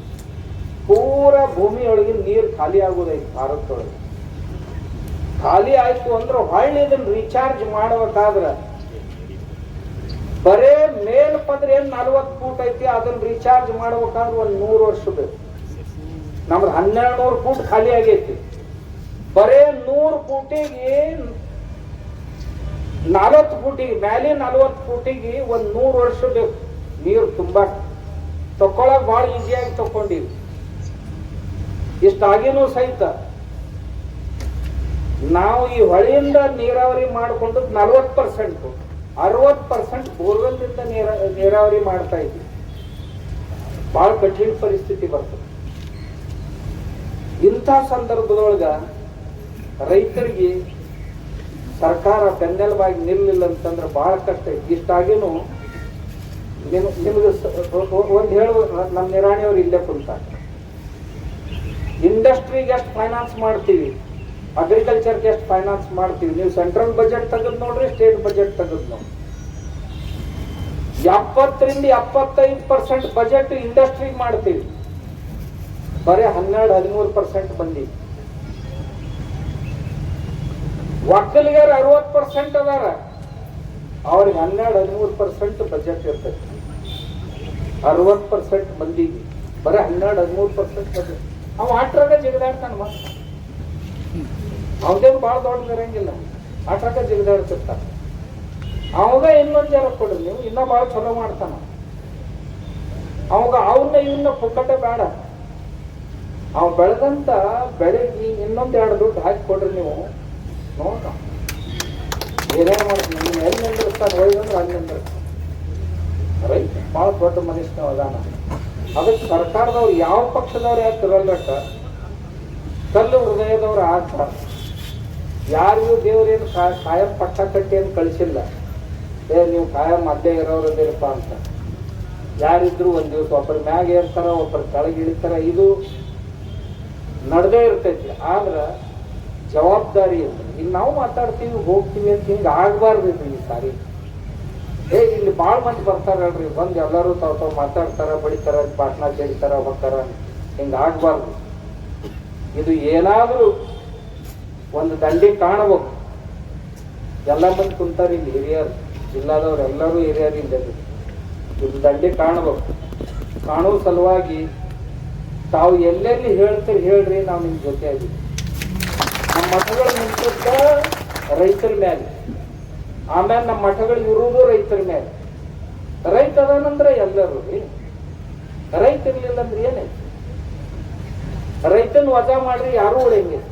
ಪೂರಾ ಭೂಮಿಯೊಳಗಿನ ನೀರು ಖಾಲಿ ಆಗೋದೈತಿ. ಭಾರತದೊಳಗೆ ಖಾಲಿ ಆಯ್ತು ಅಂದ್ರೆ ಹೊಳ್ಳಿ ಇದನ್ನ ರೀಚಾರ್ಜ್ ಮಾಡ್ಬೇಕಾದ್ರ ಬರೇ ಮೇಲ್ಪದ್ರ ಏನ್ 40 ಫೂಟ್ ಐತಿ, ಅದನ್ನ ರೀಚಾರ್ಜ್ ಮಾಡ್ಬೇಕಾದ್ರೆ 100 ವರ್ಷ ಬೇಕು. ನಮ್ದು 1200 ಫೂಟ್ ಖಾಲಿ ಆಗೈತಿ. ಬರೇ 100 ಫೂಟಿಗೆ 40 ಫೂಟಿಗೆ ಮ್ಯಾಲೆ 40 ಫೂಟಿಗೆ 100 ವರ್ಷ ಬೇಕು ನೀರು ತುಂಬಾ. ತಕ್ಕೊಳಕ್ ಬಹಳ ಈಸಿಯಾಗಿ ತಕೊಂಡಿವಿ. ಇಷ್ಟಾಗಿನೂ ಸಹಿತ ನಾವು ಈ ಹೊಳೆಯಿಂದ ನೀರಾವರಿ ಮಾಡಿಕೊಂಡು 40%, 60% ಬೋರ್ವೆಲ್ದಿಂದ ನೀರಾವರಿ ಮಾಡ್ತಾ ಇದ್ವಿ. ಬಹಳ ಕಠಿಣ ಪರಿಸ್ಥಿತಿ ಬರ್ತದೆ. ಇಂಥ ಸಂದರ್ಭದೊಳಗ ರೈತರಿಗೆ ಸರ್ಕಾರ ಬೆನ್ನೆಲುಬಾಗಿ ನಿಲ್ಲಿಲ್ಲ ಅಂತಂದ್ರೆ ಬಹಳ ಕಷ್ಟ ಐತಿ. ಇಷ್ಟಾಗಿನೂ ನಿಮ್ಗೆ ಒಂದು ಹೇಳುವ, ನಮ್ಮ ನಿರಾಣಿಯವ್ರು ಇಲ್ಲೇ ಕುಂತ, ಇಂಡಸ್ಟ್ರಿಗೆ ಎಷ್ಟು ಫೈನಾನ್ಸ್ ಮಾಡ್ತೀವಿ, ಅಗ್ರಿಕಲ್ಚರ್ಗೆ ಎಷ್ಟು ಫೈನಾನ್ಸ್ ಮಾಡ್ತೀವಿ. ನೀವು ಸೆಂಟ್ರಲ್ ಬಜೆಟ್ ತೆಗೆದು ನೋಡ್ರಿ, ಸ್ಟೇಟ್ ಬಜೆಟ್ ತೆಗೆದು ನೋಡ್ರಿ, 70-75% ಬಜೆಟ್ ಇಂಡಸ್ಟ್ರಿಗೆ ಮಾಡ್ತೀವಿ. ಬರೀ 12-13% ಬಂದಿದೆ. ಒಕ್ಕಲಿಗರ 60% ಅದಾರ, ಅವ್ರಿಗೆ 12-13% ಬಜೆಟ್ ಇರ್ತೈತಿ. 60% ಮಂದಿಗೆ ಬರೀ 12-13% ಬಜೆಟ್. ಅವ ಆಟ್ರಾಗ ಜಿಗದಾಡ್ತಾನ, ಮತ್ತೆ ಅವದೇನು ಭಾಳ ದೊಡ್ಡ ಇರಂಗಿಲ್ಲ, ಆಟ್ರಾಗ ಜಿಗದಾಡ್ತಿರ್ತಾನ. ಅವಾಗ ಇನ್ನೊಂದು ಜನ ಕೊಡ್ರಿ, ನೀವು ಇನ್ನೂ ಭಾಳ ಚಲೋ ಮಾಡ್ತಾನ. ಅವಾಗ ಅವನ್ನ ಇವನ್ನ ಪುಕ್ಕಟೆ ಬೇಡ, ಅವ್ ಬೆಳೆದಂತ ಬೆಳೆಗೆ ಇನ್ನೊಂದು 2 ದುಡ್ಡು ಹಾಕಿ ಕೊಡ್ರಿ. ನೀವು ನೋಡ ಏನೇನು ಮಾಡ್ತೀನಿ, ನೀನು ಎಲ್ಲಿ ನಿಂದಿರ್ತಾನೆ ಒಯ್ದಂದ್ರೆ ಅಲ್ಲಿ ನಿಂದಿರ್ತಾನೆ. ರೈತ ಭಾಳ ದೊಡ್ಡ ಮನುಷ್ಯನ ಅದಾನ. ಅದಕ್ಕೆ ಸರ್ಕಾರದವ್ರು ಯಾವ ಪಕ್ಷದವ್ರು ಯಾಕೆ ತಿರಲ್ಬಟ್ಟ, ಕಲ್ಲು ಹೃದಯದವ್ರು ಆಗ್ತಾರ. ಯಾರಿಗೂ ದೇವರೇನು ಕಾಯಂ ಪಟ್ಟ ಕಟ್ಟಿ ಏನು ಕಳಿಸಿಲ್ಲ, ನೀವು ಕಾಯಂ ಮಧ್ಯೆ ಇರೋರದಿರಪ್ಪ ಅಂತ. ಯಾರಿದ್ರು ಒಂದ್ ದಿವಸ ಒಬ್ಬರ ಮ್ಯಾಗ ಏರ್ತಾರ, ಒಬ್ಬರ ಕೆಳಗೆ ಇಳಿತಾರ, ಇದು ನಡೆದೇ ಇರ್ತೈತಿ. ಆದ್ರ ಜವಾಬ್ದಾರಿ ಅಂತ ಈಗ ನಾವು ಮಾತಾಡ್ತೀವಿ ಹೋಗ್ತೀವಿ ಅಂತ ಹಿಂಗ ಆಗ್ಬಾರ್ದು. ಈ ಸಾರಿ ಇಲ್ಲಿ ಭಾಳ ಮಂದಿ ಬರ್ತಾರಲ್ರಿ, ಬಂದು ಎಲ್ಲರೂ ತಾವ್ ಮಾತಾಡ್ತಾರ, ಬಡಿತಾರ, ಪಾಟ್ನಾ ಚೆಡಿತಾರ, ಹೋಗ್ತಾರ, ಹಿಂಗ ಆಗ್ಬಾರ್ದು. ಇದು ಏನಾದ್ರೂ ಒಂದು ದಂಡಿ ಕಾಣಬೇಕು. ಎಲ್ಲ ಮಂದಿ ಕುಂತಾರ ಇಲ್ಲಿ ಹಿರಿಯರು, ಜಿಲ್ಲಾದವ್ರು ಎಲ್ಲರೂ ಹಿರಿಯರಿಂದ ಇದು ದಂಡಿ ಕಾಣಬೇಕು. ಕಾಣುವ ಸಲುವಾಗಿ ತಾವು ಎಲ್ಲೆಲ್ಲಿ ಹೇಳ್ತೀರಿ ಹೇಳ್ರಿ, ನಾವು ನಿಮ್ ಜೊತೆ ಆಗಿದ್ದೀವಿ. ನಮ್ಮ ಮಠಗಳು ನಿಂತದ್ದ ರೈತರ ಮೇಲೆ, ಆಮೇಲೆ ನಮ್ಮ ಮಠಗಳು ಇರುವುದು ರೈತರ ಮೇಲೆ. ರೈತ ಅದಾನಂದ್ರೆ ಎಲ್ಲರೂ ರೀ, ರೈತ ಇರ್ಲಿಲ್ಲ ಅಂದ್ರೆ ಏನೈತಿ? ರೈತನ ವಜಾ ಮಾಡ್ರಿ ಯಾರು ಉಳಿಯಂಗಿಲ್ಲ.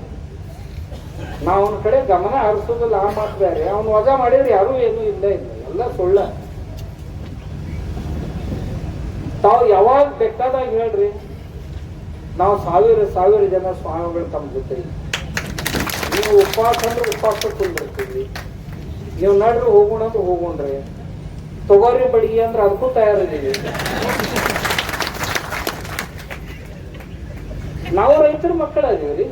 ನಾವು ಅವನ ಕಡೆ ಗಮನ ಹರಿಸೋದಿಲ್ಲ, ಆ ಮಾತು ಬೇರೆ. ಅವನು ವಜಾ ಮಾಡಿದ್ರೆ ಯಾರು ಏನೂ ಇಲ್ಲ ಇಲ್ಲ, ಎಲ್ಲ ಸುಳ್ಳ. ತಾವು ಯಾವಾಗ ಬೇಕಾದಾಗ ಹೇಳ್ರಿ, ನಾವು ಸಾವಿರ ಜನ ಸ್ವಾಮಿಗಳು ತಮ್ಮ ಜೊತೆ. ನೀವು ಉಪವಾಸ ಅಂದ್ರೆ ಉಪವಾಸ ಕುಂದಿರ್ತೀವಿ, ನೀವು ನಡ್ರಿ ಹೋಗೋಣ ಅಂದ್ರೆ ಹೋಗೋಣ್ರಿ, ತಗೋರಿ ಬಡಿಗೆ ಅಂದ್ರೆ ಅದಕ್ಕೂ ತಯಾರಿದ್ದೀವಿ. ನಾವು ರೈತರ ಮಕ್ಕಳಾಗಿವ್ರಿ.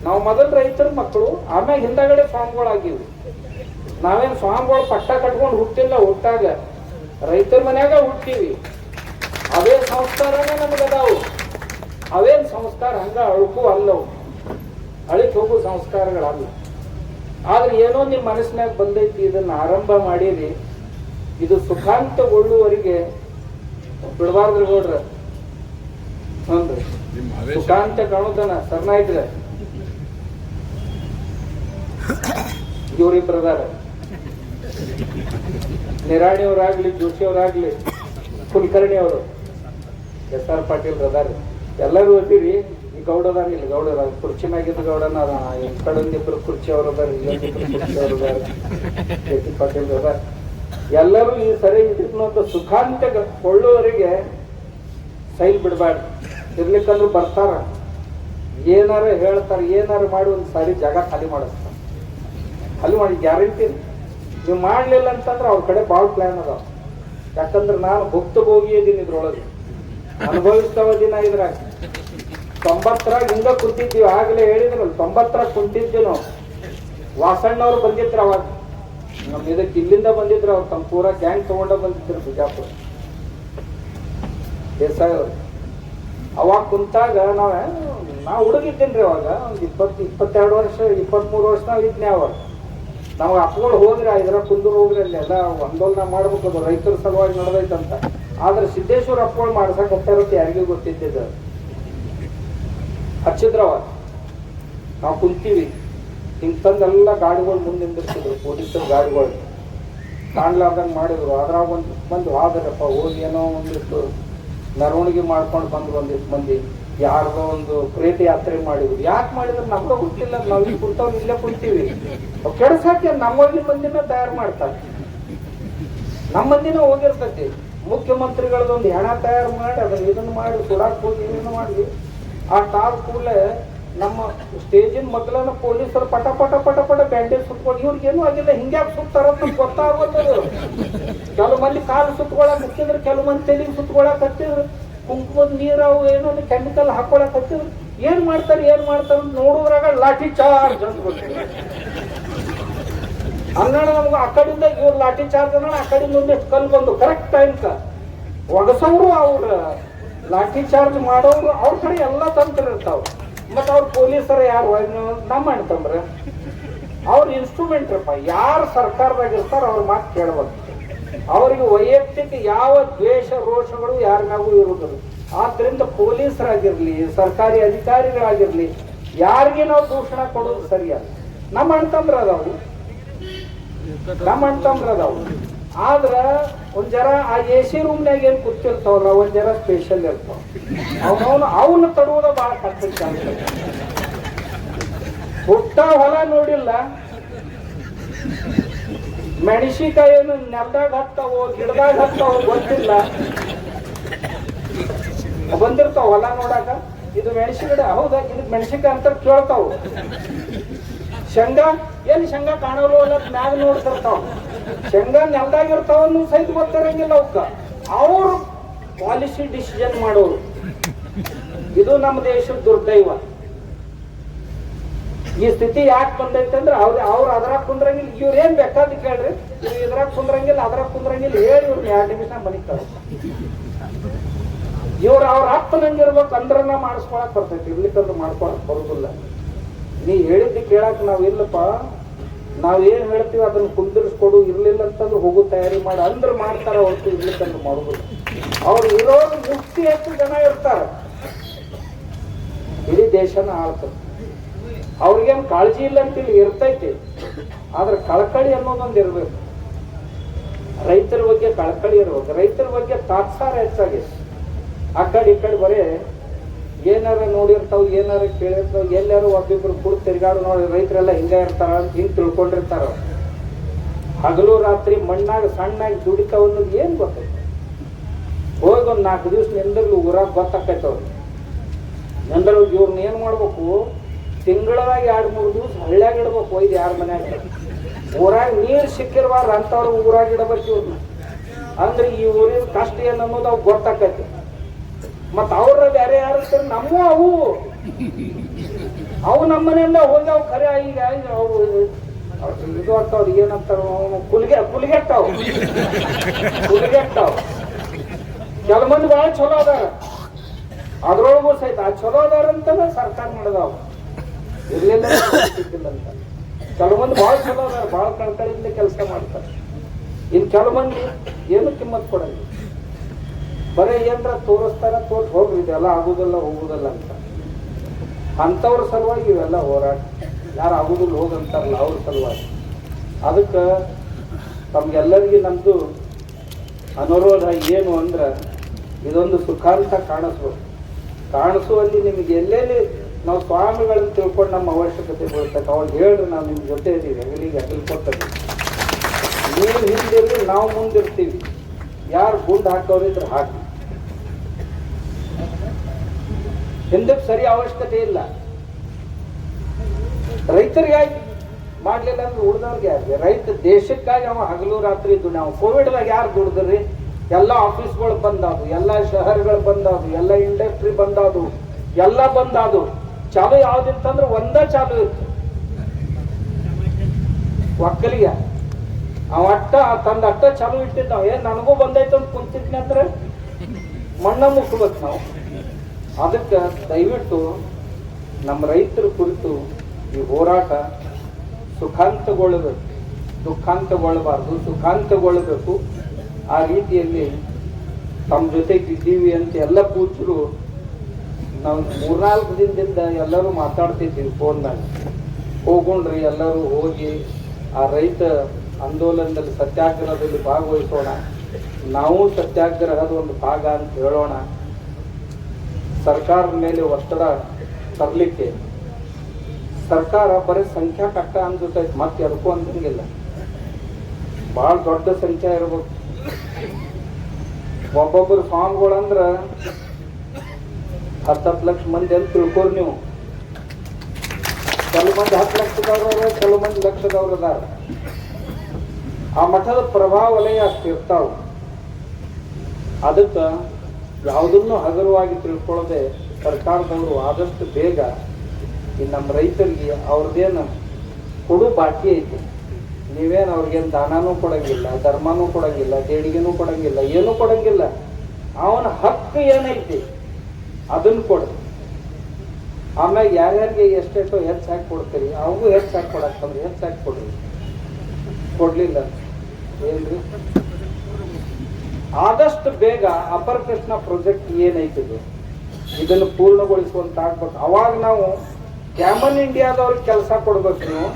ನಾವು ಮೊದಲು ರೈತರ ಮಕ್ಕಳು, ಆಮ್ಯಾಗ ಹಿಂದಗಡೆ ಸ್ವಾಮಿಗಳಾಗಿವ್ರಿ. ನಾವೇನು ಸ್ವಾಮಿಗಳು ಪಟ್ಟ ಕಟ್ಕೊಂಡು ಹುಟ್ಟಿಲ್ಲ, ಹುಟ್ಟಾಗ ರೈತರ ಮನ್ಯಾಗ ಹುಟ್ತೀವಿ. ಅವೇ ಸಂಸ್ಕಾರನೇ ನಮಗದಾವು. ಅವೇನ್ ಸಂಸ್ಕಾರ ಹಂಗ ಅಳುಕು ಅಲ್ಲವು, ಅಳಿಕ್ ಹೋಗು ಸಂಸ್ಕಾರಗಳಲ್ಲ. ಆದ್ರೆ ಏನೋ ನಿಮ್ಮ ಮನಸ್ಸಿನಾಗ ಬಂದೈತಿ, ಇದನ್ನ ಆರಂಭ ಮಾಡಿರಿ, ಇದು ಸುಖಾಂತಗೊಳ್ಳುವವರೆಗೆ ಬಿಡಬಾರ್ದ್ರಿ. ನೋಡ್ರ ಹ್ಞೂ ಸುಖಾಂತ ಕಾಣುತ್ತಾನ ಸರ್ನಾಯ್ಕ್ರೆ ಇವರಿಬ್ಬರು ಅದಾರ, ನಿರಾಣಿಯವರಾಗ್ಲಿ ಜೋಶಿಯವರಾಗ್ಲಿ ಕುಲಕರ್ಣಿ ಅವರು ಎಸ್.ಆರ್. ಪಾಟೀಲ್ ಅದಾರ. ಎಲ್ಲರೂ ಓದಿರಿ. ಈ ಗೌಡ ಅದಾರ, ಇಲ್ಲಿ ಗೌಡ ಅದಾರ, ಕುರ್ಚಿ ಮ್ಯಾಗಿದ್ದ ಗೌಡನ ಅದ, ಈ ಕಡೊಂದಿಬ್ರು ಕುರ್ಚಿ ಅವರು ಅದಾರ, ಇನ್ನೊಂದಿಬ್ರು ಕುರ್ಚಿ ಅವರು ಅದಾರ, ಕೆ.ಟಿ. ಪಾಟೀಲ್ ಅದಾರ. ಎಲ್ಲರೂ ಈ ಸರಿ ಇದನ್ನೊಂದು ಸುಖಾಂತ ಕೊಳ್ಳುವವರಿಗೆ ಸೈಲ್ ಬಿಡಬಾರ್ದು. ಇರ್ಲಿಕ್ಕಂದ್ರೂ ಬರ್ತಾರ, ಏನಾರ ಹೇಳ್ತಾರ, ಏನಾರ ಮಾಡಿ ಒಂದು ಸಾರಿ ಜಾಗ ಖಾಲಿ ಮಾಡಿಸ್ತಾರ. ಖಾಲಿ ಮಾಡಿ ಗ್ಯಾರಂಟಿ. ನೀವು ಮಾಡ್ಲಿಲ್ಲ ಅಂತಂದ್ರೆ ಅವ್ರ ಕಡೆ ಭಾಳ ಪ್ಲಾನ್ ಅದಾವ. ಯಾಕಂದ್ರೆ ನಾನು ಭುಕ್ತಭೋಗಿ ಇದೀನಿ ಇದ್ರೊಳಗೆ, ಅನುಭವಿಸ್ತವ ದಿನ ಇದ್ರಾಗ. 90ರಾಗ ಹಿಂಗ ಕುಂತಿದ್ವಿ, ಆಗ್ಲೇ ಹೇಳಿದ್ರಲ್ಲ 90ರಾಗ ಕುಂತಿದ್ವಿ ನಾವು. ವಾಸಣ್ಣವ್ರು ಬಂದಿದ್ರು ಅವಾಗ ನಮ್ ಇದಕ್ಕೆ, ಇಲ್ಲಿಂದ ಬಂದಿದ್ರು ಅವ್ರು, ತಮ್ಮ ಪೂರ ಗ್ಯಾಂಗ್ ತಗೊಂಡ ಬಂದಿದ್ರು ಬಿಜಾಪುರ ದೇಸಾಯಿ ಅವ್ರು. ಅವಾಗ ಕುಂತಾಗ ನಾ ಹುಡುಗಿದ್ದೇನ್ರಿ ಅವಾಗ ಒಂದು 22 ವರ್ಷ 23 ವರ್ಷ ನಾವು ಇದ್ನೇ. ಅವಾಗ ನಾವು ಅಪ್ಗಳು ಹೋಗ್ರಿ ಇದ್ರ ಕುಂದೂರು ಹೋಗ್ರಿ ಅಲ್ಲೆಲ್ಲ ಆಂದೋಲನ ಮಾಡ್ಬೇಕು, ಅದು ರೈತರ ಸಲುವಾಗಿ ನಡೆದೈತಂತ. ಆದ್ರೆ ಸಿದ್ದೇಶ್ವರ ಅಪ್ಪಗಳು ಮಾಡ್ಸಕ್ ಹೋಗ್ತಾರತ್ತೆ ಯಾರಿಗೂ ಗೊತ್ತಿದ್ದ. ಹಚ್ಚಿದ್ರವ ನಾವು ಕುಂತೀವಿ, ಹಿಂಗ್ ತಂದೆಲ್ಲ ಗಾಡಿಗಳು ಮುಂದೆ ನಿಂದಿರ್ತಿದ್ರು, ಪೊಲೀಸರ ಗಾಡಿಗಳು ಕಾಣ್ಲಾರ್ದಂಗೆ ಮಾಡಿದ್ರು. ಅದ್ರಾಗ ಒಂದು ಮಂದಿ ಹೋದ್ರಪ್ಪ, ಹೋಗಿ ಏನೋ ಒಂದಿಷ್ಟು ಮೆರವಣಿಗೆ ಮಾಡ್ಕೊಂಡು ಬಂದ್ರು. ಒಂದಿಷ್ಟು ಮಂದಿ ಯಾರ್ದೋ ಒಂದು ಪ್ರೇತ ಯಾತ್ರೆ ಮಾಡಿದ್ರು. ಯಾಕೆ ಮಾಡಿದ್ರು ನಮ್ಗೆ ಗೊತ್ತಿಲ್ಲ. ನಾವು ಇಲ್ಲಿ ಕುಂತವ್ರು ಇಲ್ಲೇ ಕುಂತೀವಿ. ಕೆಡ್ಸಾಕೆ ನಮ್ಮಲ್ಲಿ ಮಂದಿನ ತಯಾರು ಮಾಡ್ತಾರೆ, ನಮ್ಮ ಮಂದಿನ ಹೋಗಿರ್ತೈತಿ. ಮುಖ್ಯಮಂತ್ರಿಗಳದೊಂದು ಹೆಣ ತಯಾರು ಮಾಡಿ ಅದನ್ನ ಇದನ್ನ ಮಾಡಿ ಸುಡಾಕ್ ಹೋಗಿ ಇದನ್ನ ಮಾಡಿ ಆದ ಕೂಡಲೇ ನಮ್ಮ ಸ್ಟೇಜಿನ ಮಕ್ಕಳನ್ನ ಪೊಲೀಸರು ಪಟ ಪಟ ಪಟ ಪಟ ಬ್ಯಾಂಡೇಜ್ ಸುತ್ಕೊಂಡು ಇವ್ರಿಗೇನು ಆಗಿಲ್ಲ, ಹಿಂಗ್ಯಾಕೆ ಸುತ್ತಾರ ಗೊತ್ತಾಗೋದು. ಕೆಲವು ಮಂದಿ ಕಾಲು ಸುತ್ಕೊಳಕ್ ಹತ್ತಿದ್ರು, ಕೆಲವು ಮಂದಿ ತೆಲಿಗೆ ಸುತ್ಕೊಳಕ್ ಹತ್ತಿದ್ರು, ಕುಂಕುಮದ ನೀರು ಏನೋ ಕೆಮಿಕಲ್ ಹಾಕೊಳಕ್ ಹತ್ತಿದ್ರು. ಏನ್ ಮಾಡ್ತಾರೆ ನೋಡುದ್ರಾಗ ಲಾಠಿ ಚಾರ್ಜ್ ಅಂತ ಗೊತ್ತಿಲ್ಲ. ಅನ್ನೋಣ ನಮ್ಗೆ ಆ ಕಡೆಯಿಂದ ಇವ್ರು ಲಾಠಿ ಚಾರ್ಜ್ ಅನ್ನೋಣ, ಆ ಕಡೆಯಿಂದ ಒಂದಿಷ್ಟು ಕಲ್ಲು ಬಂದು ಕರೆಕ್ಟ್ ಟೈಮ್ಕ ಒಗಸೋರು ಅವ್ರ ಲಾಠಿ ಚಾರ್ಜ್ ಮಾಡೋರು ಅವ್ರ ಕಡೆ ಎಲ್ಲ ತಂತ್ರ ಇರ್ತಾವ. ಮತ್ತು ಅವ್ರ ಪೊಲೀಸರು ಯಾರು ನಮ್ಮ ಅಣ್ತಂಬ್ರ ಅವ್ರ ಇನ್ಸ್ಟ್ರೂಮೆಂಟ್ರಪ್ಪ. ಯಾರು ಸರ್ಕಾರದಾಗ ಇರ್ತಾರ ಅವ್ರ ಮಾತು ಕೇಳಬೇಕು. ಅವರಿಗೆ ವೈಯಕ್ತಿಕ ಯಾವ ದ್ವೇಷ ರೋಷಗಳು ಯಾರ ಮ್ಯಾಗೂ ಇರುವುದಿಲ್ಲ. ಆದ್ರಿಂದ ಪೊಲೀಸರಾಗಿರ್ಲಿ, ಸರ್ಕಾರಿ ಅಧಿಕಾರಿಗಳಾಗಿರ್ಲಿ, ಯಾರಿಗೆ ನಾವು ದೂಷಣ ಕೊಡೋದು ಸರಿಯಲ್ಲ. ನಮ್ಮ ಅಣ್ತಂಬ್ರ ಅದಾವು. ಆದ್ರ ಒಂದ್ ಜರ ಆ AC ರೂಮ್ನಾಗ ಏನ್ ಕೂತಿರ್ತಾವಲ್ಲ, ಒಂದ್ ಜರ ಸ್ಪೆಷಲ್ ಇರ್ತಾವ. ಅವನ್ನ ತಡುವುದ ಬಹಳ ಕಷ್ಟ. ಹುಟ್ಟ ಹೊಲ ನೋಡಿಲ್ಲ, ಮೆಣಸಿಕಾಯಿ ಏನು ನೆಲದಾಗ ಹತ್ತಾವೋ ಗಿಡದಾಗ ಹತ್ತಾವೋ ಗೊತ್ತಿಲ್ಲ, ಬಂದಿರ್ತಾವ ಹೊಲ ನೋಡಾಕ. ಇದು ಮೆಣಸಿನ ಹೌದಾ, ಇದಕ್ ಮೆಣಸಿಕಾಯಿ ಅಂತ ಕೇಳ್ತಾವ. ಶೇಂಗಾ ಶೇಂಗಾ ಕಾಣೋಲ್ಲ ಮ್ಯಾಗ ನೋಡ್ತಿರ್ತಾವ. ಶೇಂಗಾ ನೆಲದಾಗಿರ್ತಾವನ್ನು ಸಹಿತ ಗೊತ್ತಿರಂಗಿಲ್ಲ ಅವಕ್ಕ. ಅವರು ಪಾಲಿಸಿ ಡಿಸಿಷನ್ ಮಾಡೋರು. ಇದು ನಮ್ಮ ದೇಶದ ದುರ್ದೈವ. ಈ ಸ್ಥಿತಿ ಯಾಕೆ ಬಂದೈತೆ ಅಂದ್ರೆ ಅವ್ರು ಅದ್ರಾಗ ಕುಂದ್ರಂಗಿಲ್ಲ, ಇವ್ರೇನ್ ಬೇಕಾದ ಕೇಳ್ರಿ, ಇವ್ರು ಇದ್ರಾಗ ಕುಂದ್ರಂಗಿಲ್ಲ ಅದ್ರಾಗ ಕುಂದ್ರಂಗಿಲ್ಲ ಹೇಳಿ ಇವ್ರನ್ನ 2 ನಿಮಿಷ ಮನಿತಾರೆ. ಇವ್ರು ಅವ್ರ ಅಪ್ಪನಂಗಿರ್ಬೇಕು ಅಂದ್ರನ್ನ ಮಾಡಿಸ್ಕೊಳಕ್ ಬರ್ತೈತಿ, ಇರ್ಲಿಕ್ಕಂದ್ರೆ ಮಾಡ್ಕೊಳಕ್ ಬರುದಿಲ್ಲ. ನೀ ಹೇಳಿದ್ದು ಕೇಳಕ್ ನಾವ್ ಇಲ್ಲಪ್ಪ, ನಾವೇನ್ ಹೇಳ್ತೀವಿ ಅದನ್ನ ಕುಂದಿರಿಸ್ಕೊಡು, ಇರ್ಲಿಲ್ಲ ಅಂತಂದ್ರೆ ಹೋಗೋ ತಯಾರಿ ಮಾಡಿ ಅಂದ್ರೆ ಮಾಡ್ತಾರ, ಹೊರತು ಇರ್ಲಿಕ್ಕಂದ್ರೆ ಮಾಡುದಿಲ್ಲ. ಅವ್ರು ಇರೋರು ಮುಕ್ತಿ ಎಷ್ಟು ಜನ ಇರ್ತಾರ, ಇಡೀ ದೇಶನ ಆಳ್ತಾರೆ. ಅವ್ರಿಗೇನು ಕಾಳಜಿ ಇಲ್ಲ ಅಂತಿಲ್ಲ, ಇರ್ತೈತಿ. ಆದ್ರೆ ಕಳಕಳಿ ಅನ್ನೋದೊಂದು ಇರ್ಬೇಕು. ರೈತರ ಬಗ್ಗೆ ಕಳಕಳಿ ಇರ್ಬೇಕು. ರೈತರ ಬಗ್ಗೆ ತಾತ್ಸಾರ ಹೆಚ್ಚಾಗಿ ಆ ಕಡೆ ಈ ಕಡೆ ಬರೇ ಏನಾರ ನೋಡಿರ್ತಾವ, ಏನಾರ ಕೇಳಿರ್ತಾವ, ಎಲ್ಲಾರು ಒಬ್ಬಿಬ್ರು ಕೂಡ ತಿರ್ಗಾಡು ನೋಡಿ ರೈತರೆಲ್ಲ ಹಿಂಗ ಇರ್ತಾರ ಅಂತ ಹಿಂಗ್ ತಿಳ್ಕೊಂಡಿರ್ತಾರ. ಹಗಲು ರಾತ್ರಿ ಮಣ್ಣಾಗ ಸಣ್ಣಾಗಿ ದುಡಿತಾವ ಅನ್ನೋದು ಏನ್ ಗೊತ್ತೈತಿ. ಹೋಗಿ ಒಂದ್ 4 ದಿವಸ ನಿಂದ್ರಲು ಊರಾಗ ಗೊತ್ತಾಕೈತವ್ರು. ನಿಂದ್ರ ಇವ್ರನ್ನ ಏನ್ ಮಾಡ್ಬೇಕು, ತಿಂಗಳದಾಗ 2-3 ದಿವಸ ಹಳ್ಳ್ಯಾಗ ಇಡ್ಬೇಕು. ಒಯ್ದು ಯಾರ ಮನ್ಯಾಗ ಊರಾಗ ನೀರ್ ಸಿಕ್ಕಿರ್ಬಾರ್ದು ಅಂತವ್ರು ಊರಾಗ ಇಡಬೇಕು ಇವ್ರನ್ನ. ಅಂದ್ರೆ ಈ ಊರಿನ ಕಷ್ಟ ಏನ್ ಅನ್ನೋದು ಅವ್ ಗೊತ್ತಾಕೈತಿ. ಮತ್ತ ಅವ್ರ ಬೇರೆ ಯಾರು ನಮ್ಮ ಅವು ನಮ್ಮನೆಲ್ಲ ಹೋಗ್ಯಾವ ಖರೆ. ಈಗ ಅವು ಇದು ಆಗ್ತಾವ, ಏನಂತಾರ ಕುಲಿಗೆಟ್ಟಾವ. ಕೆಲ ಮಂದಿ ಬಹಳ ಚಲೋ ಅದಾರ, ಅದ್ರೊಳಗೂ ಸಹಿತ ಆ ಚಲೋ ಅದಾರ ಅಂತಾನೆ ಸರ್ಕಾರ ನಡೆದಾವ. ಇರ್ಲಿಲ್ಲ ಅಂತ ಕೆಲವು ಮಂದಿ ಬಹಳ ಚಲೋ ಅದಾರ, ಬಹಳ ಕಳಕಳಿಯಿಂದ ಕೆಲಸ ಮಾಡ್ತಾರೆ. ಇನ್ ಕೆಲವು ಮಂದಿ ಏನು ಕಿಮ್ಮತ್ ಕೊಡಲ್ಲ. ಬರೀ ಏನ್ರ ತೋರಿಸ್ತಾರ ತೋರ್ಸಿ ಹೋಗ್ರಿ ಇದೆಲ್ಲ ಆಗುದಿಲ್ಲ ಹೋಗುದಿಲ್ಲ ಅಂತ. ಅಂಥವ್ರ ಸಲುವಾಗಿ ಇವೆಲ್ಲ ಹೋರಾಟ. ಯಾರು ಆಗುದಿಲ್ಲ ಹೋಗಂತಾರಲ್ಲ ಅವ್ರ ಸಲುವಾಗಿ. ಅದಕ್ಕೆ ತಮ್ಗೆಲ್ಲರಿಗೆ ನಮ್ದು ಅನುರೋಧ ಏನು ಅಂದ್ರೆ, ಇದೊಂದು ಸುಖಾಂತ ಕಾಣಿಸುವಲ್ಲಿ ನಿಮಗೆ ಎಲ್ಲೆಲ್ಲಿ ನಾವು ಸ್ವಾಮಿಗಳನ್ನ ತಿಳ್ಕೊಂಡು ನಮ್ಮ ಅವಶ್ಯಕತೆ ಬೀಳ್ತಕ್ಕ ಅವಾಗ ಹೇಳ್ರಿ, ನಾವು ನಿಮ್ಮ ಜೊತೆ ಇದ್ದೀವಿ, ಹೆಗಲಿಗೆ ತಿಳ್ಕೊತೀವಿ. ನೀವು ಹಿಂದಿರ್ಲಿ, ನಾವು ಮುಂದಿರ್ತೀವಿ. ಯಾರು ಗುಂಡು ಹಾಕೋರಿದ್ರೆ ಹಾಕಿ, ಹಿಂದಕ್ಕೆ ಸರಿ ಅವಶ್ಯಕತೆ ಇಲ್ಲ. ರೈತರಿಗಾಗಿ ಮಾಡ್ಲಿಲ್ಲ ಅಂದ್ರೆ ಉಳಿದವ್ರಿಗೆ ಯಾರಿಗೆ? ರೈತ ದೇಶಕ್ಕಾಗಿ ಅವ ಹಗಲು ರಾತ್ರಿ ಇದ್ದು. ನಾವು ಕೋವಿಡ್ದಾಗ ಯಾರು ದುಡ್ದ್ರಿ? ಎಲ್ಲ ಆಫೀಸ್ಗಳು ಬಂದಾದು, ಎಲ್ಲ ಶಹರಗಳು ಬಂದಾದು, ಎಲ್ಲ ಇಂಡಸ್ಟ್ರಿ ಬಂದಾದು, ಎಲ್ಲ ಬಂದಾದು. ಚಾಲು ಯಾವ್ದಿತ್ತಂದ್ರೆ ಒಂದ ಚಾಲು ಇತ್ತು, ಒಕ್ಕಲಿಗೆ. ಅವ ತಂದ ಅಟ್ಟ ಚಾಲು ಇಟ್ಟಿದ್ದ. ನನಗೂ ಬಂದೈತೆ ಅಂತ ಕುಂತಿದ್ನಿ ಅಂದ್ರೆ ಮಣ್ಣ ಮುಕ್ಬೇಕು ನಾವು. ಅದಕ್ಕೆ ದಯವಿಟ್ಟು ನಮ್ಮ ರೈತರ ಕುರಿತು ಈ ಹೋರಾಟ ಸುಖಾಂತಗೊಳ್ಳಬೇಕು, ದುಃಖಾಂತಗೊಳ್ಳಬಾರ್ದು, ಸುಖಾಂತಗೊಳ್ಳಬೇಕು. ಆ ರೀತಿಯಲ್ಲಿ ತಮ್ಮ ಜೊತೆಗೆ ಇದ್ದೀವಿ ಅಂತ ಎಲ್ಲ ಕೂತರು. ನಾವು 3-4 ದಿನದಿಂದ ಎಲ್ಲರೂ ಮಾತಾಡ್ತಿದ್ದೀವಿ ಫೋನ್ದಾಗ. ಹೋಗೋಣ್ರಿ ಎಲ್ಲರೂ ಹೋಗಿ ಆ ರೈತ ಆಂದೋಲನದಲ್ಲಿ ಸತ್ಯಾಗ್ರಹದಲ್ಲಿ ಭಾಗವಹಿಸೋಣ, ನಾವು ಸತ್ಯಾಗ್ರಹದ ಒಂದು ಭಾಗ ಅಂತ ಹೇಳೋಣ. ಸರ್ಕಾರದ ಮೇಲೆ ಒತ್ತಡ ತರಲಿಕ್ಕೆ ಸರ್ಕಾರ ಬರೀ ಸಂಖ್ಯಾ ಕಟ್ಟ ಅನ್ಸುತ್ತೈತೆ, ಮತ್ತೆ ಅದಕ್ಕೂ ಅಂತಂಗಿಲ್ಲ. ಭಾಳ ದೊಡ್ಡ ಸಂಖ್ಯೆ ಇರ್ಬೇಕು. ಒಬ್ಬೊಬ್ಬರು ಸ್ವಾಮಿಗಳಂದ್ರ 10 ಲಕ್ಷ ಮಂದಿ ಅಂತ ತಿಳ್ಕೋರಿ ನೀವು. ಕೆಲವು ಮಂದಿ 10 ಲಕ್ಷದವ್ರ, ಕೆಲವು ಮಂದಿ ಲಕ್ಷದವ್ರ ಅದಾರ. ಆ ಮಠದ ಪ್ರಭಾವ ವಲಯ ಅಷ್ಟು ಇರ್ತಾವ. ಅದಕ್ಕೆ ಯಾವುದನ್ನು ಹಗುರವಾಗಿ ತಿಳ್ಕೊಳ್ಳದೆ ಸರ್ಕಾರದವರು ಆದಷ್ಟು ಬೇಗ ಈ ನಮ್ಮ ರೈತರಿಗೆ ಅವ್ರದ್ದೇನು ಕೊಡು ಬಾಕಿ ಐತಿ. ನೀವೇನು ಅವ್ರಿಗೇನು ದಾನನೂ ಕೊಡಂಗಿಲ್ಲ, ಧರ್ಮನೂ ಕೊಡಂಗಿಲ್ಲ, ದೇಣಿಗೆನೂ ಕೊಡಂಗಿಲ್ಲ, ಏನೂ ಕೊಡಂಗಿಲ್ಲ. ಅವನ ಹಕ್ಕು ಏನೈತಿ ಅದನ್ನು ಕೊಡ್ರಿ. ಆಮೇಲೆ ಯಾರ್ಯಾರಿಗೆ ಎಷ್ಟೆಷ್ಟೋ ಹೆಚ್ಚು ಹಾಕಿ ಕೊಡ್ತೀರಿ, ಅವಾಗೂ ಹೆಚ್ಚು ಹಾಕಿ ಕೊಡಕ್ಕಂದ್ರೆ ಹೆಚ್ಚು ಹಾಕಿ ಕೊಡ್ರಿ. ಕೊಡ್ಲಿಲ್ಲ ಏನ್ರಿ? ಆದಷ್ಟು ಬೇಗ ಅಪರ ಕೃಷ್ಣ ಪ್ರಾಜೆಕ್ಟ್ ಏನೈತಿದೆ ಇದನ್ನು ಪೂರ್ಣಗೊಳಿಸುವಂತ ಆಗ್ಬೇಕು. ಅವಾಗ ನಾವು ಕ್ಯಾಮನ್ ಇಂಡಿಯಾದವ್ರಿಗೆ ಕೆಲಸ ಕೊಡ್ಬೇಕು. ನೀವು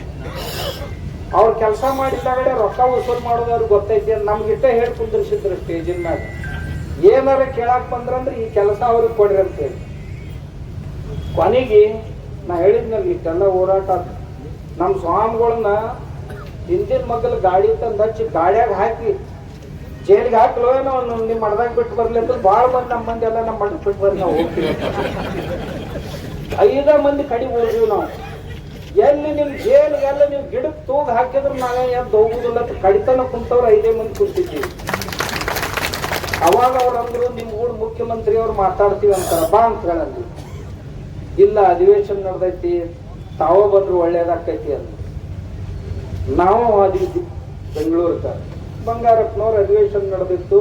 ಅವ್ರ ಕೆಲಸ ಮಾಡಿದಾಗಡೆ ರೊಕ್ಕ ವಸೂಲು ಮಾಡೋದವ್ರಿಗೆ ಗೊತ್ತೈತಿ ಅಂತ ನಮ್ಗಿಷ್ಟ ಹೇಳಿ ಕುಂದಿರ್ಸಿದ್ರು ಸ್ಟೇಜಿನ ಮ್ಯಾಗ. ಏನಾರ ಕೇಳಾಕ್ ಬಂದ್ರಂದ್ರೆ ಈ ಕೆಲಸ ಅವ್ರಿಗೆ ಕೊಡ್ರಿ ಅಂತ ಹೇಳಿ. ಕೊನೆಗೆ ನಾ ಹೇಳಿದ್ನಲ್ಲ ಇಷ್ಟೆಲ್ಲ ಹೋರಾಟ. ನಮ್ಮ ಸ್ವಾಮಿಗಳನ್ನ ಹಿಂದಿನ ಮಗಲ್ ಗಾಡಿ ತಂದು ಹಚ್ಚಿ ಗಾಡಿಯಾಗ ಹಾಕಿ ಜೈಲಿಗೆ ಹಾಕಲೋ ಏನೋ ನಿಮ್ಮ ಮಡ್ದಾಗ ಬಿಟ್ಟು ಬರ್ಲಿ ಅಂತ ಭಾಳ ಮಂದಿ ನಮ್ಮ ಮಂದಿ ಎಲ್ಲ ನಮ್ಮ ಮಠಕ್ಕೆ ಬಿಟ್ಟು ಬರ್ಲಿ ನಾವು ಹೋಗ್ತೀವಿ. 5 ಮಂದಿ ಕಡಿ ಉಳಿದೀವಿ ನಾವು. ಎಲ್ಲಿ ನಿಮ್ ಜೈಲಿಗೆಲ್ಲ ನೀವು ಗಿಡಕ್ಕೆ ತೂಗ್ ಹಾಕಿದ್ರು ನಾವೇ ಎದ್ದು ಹೋಗುದಿಲ್ಲ ಅಂತ ಕಡಿತನ ಕುಂತವ್ರು 5 ಮಂದಿ ಕುಂತಿದ್ದೀವಿ. ಅವಾಗ ಅವ್ರು ಅಂದ್ರು ನಿಮ್ ಊರ್ ಮುಖ್ಯಮಂತ್ರಿ ಅವ್ರು ಮಾತಾಡ್ತೀವಿ ಅಂತಾರ, ಬಾ ಅಂತ ಹೇಳಂದ್ವಿ. ಇಲ್ಲ ಅಧಿವೇಶನ ನಡೆದೈತಿ, ತಾವ ಬಂದ್ರು ಒಳ್ಳೇದಾಕೈತಿ ಅಂತ ನಾವು ಅದಿದ್ವಿ. ಬೆಂಗಳೂರಿಗೆ ಬಂಗಾರಪ್ಪನವ್ರ ಅಧಿವೇಶನ ನಡೆದಿತ್ತು.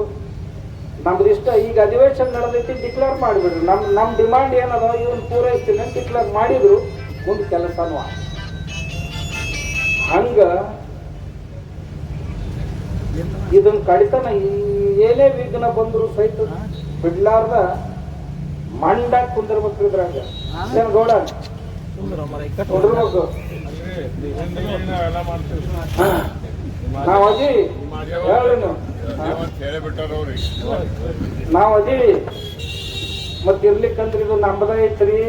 ನಮ್ದಿಷ್ಟ ಈಗ ಅಧಿವೇಶನ ನಡೆದೈತಿ ಡಿಕ್ಲೇರ್ ಮಾಡಿಬಿಡ್ರಿ. ನಮ್ ಡಿಮಾಂಡ್ ಏನದ ಇವನ್ ಪೂರೈಸ್ತೀನಿ ಅಂತ ಡಿಕ್ಲೇರ್ ಮಾಡಿದ್ರು. ಮುಂದೆ ಕೆಲಸನೂ ಹಂಗ ಇದನ್ನ ಕಡಿತನ ಏನೇ ವಿಘ್ನ ಬಂದ್ರು ಸಹಿತ ಬಿಡ್ಲಾರ್ದ ಮಂಡಾಗ ಕುಂದಿರ್ಬೇಕು. ಇದ್ರಾಗ ಏನ್ ಗೌಡ ಕುಂದಿರ್ಬೇಕು. ನಾವ್ ಅದೀವಿ ಹೇಳಿ, ನಾವ್ ಅದೀವಿ. ಮತ್ ಇರ್ಲಿಕ್ಕಂದ್ರೆ ಇದು ನಮ್ಮದ ಐತ್ರಿ.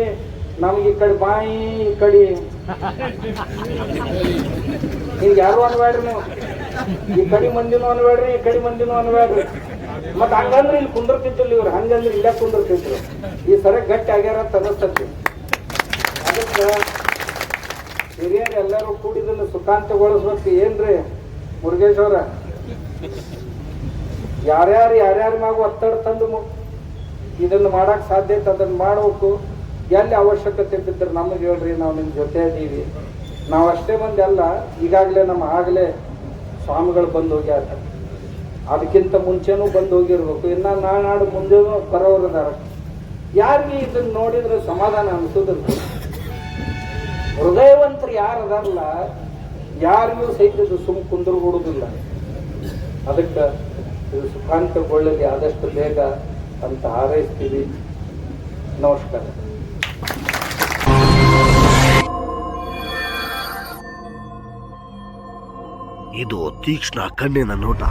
ನಮ್ಗೆ ಈ ಕಡೆ ಬಾಯಿ, ಈ ಕಡೆ ಹಿಂಗ ಯಾರು ಅನ್ಬೇಡ್ರಿ. ನೀವು ಈ ಕಡೆ ಮಂದಿನೂ ಅನ್ಬೇಡ್ರಿ, ಈ ಕಡೆ ಮಂದಿನೂ ಅನ್ಬೇಡ್ರಿ. ಮತ್ ಹಂಗಂದ್ರೆ ಇಲ್ಲಿ ಕುಂದಿರ್ತಿದ್ದಿಲ್ಲ ಇವ್ರು, ಹಂಗಂದ್ರೆ ಇಲ್ಲೇ ಕುಂದಿರ್ತಿದ್ರು. ಈ ಸರಿ ಗಟ್ಟಿ ಆಗ್ಯಾರ ತಗಸ್ತತಿ. ಅದಕ್ಕೆ ಹಿರಿಯರು ಎಲ್ಲರೂ ಕೂಡಿದನ್ನು ಸುಖಾಂತಗೊಳಿಸ್ಬೇಕು. ಏನ್ರಿ ಮುರುಗೇಶ್ ಅವ್ರ, ಯಾರ್ಯಾರ ಮ್ಯಾಗ ಒತ್ತಡ ತಂದು ಇದನ್ನು ಮಾಡಕ್ ಸಾಧ್ಯತೆ ಅದನ್ನ ಮಾಡ್ಬೇಕು. ಎಲ್ಲಿ ಅವಶ್ಯಕತೆ ಬಿದ್ದರೆ ನಮಗೆ ಹೇಳ್ರಿ, ನಾವು ನಿಮ್ ಜೊತೆ ಇದೀವಿ. ನಾವು ಅಷ್ಟೇ ಮಂದಿ ಅಲ್ಲ, ಈಗಾಗಲೇ ನಮ್ಮ ಆಗಲೇ ಸ್ವಾಮಿಗಳು ಬಂದು ಹೋಗ್ಯಾರ. ಅದಕ್ಕಿಂತ ಮುಂಚೆನೂ ಬಂದು ಹೋಗಿರ್ಬೇಕು. ಇನ್ನ ನಾಡು ಮುಂದೆನೂ ಬರೋರದಾರ. ಯಾರಿಗೆ ಇದನ್ನ ನೋಡಿದ್ರೆ ಸಮಾಧಾನ ಅನ್ಸೋದಿಲ್ಲ. ಹೃದಯವಂತರು ಯಾರು ಅದಾರಲ್ಲ, ಯಾರಿಗೂ ಸಹಿತ ಸುಮ್ ಕುಂದ್ರಗೂಡುದಿಲ್ಲ. ಅದಕ್ಕೆ ಇದು ಸುಖಾಂತಗೊಳ್ಳಲಿ ಆದಷ್ಟು ಬೇಗ. ಅಂತ ಹಾರೈಸ್ತೀವಿ. ನಮಸ್ಕಾರ. ಇದು ತೀಕ್ಷ್ಣ ಕಣ್ಣಿನ ನೋಟ.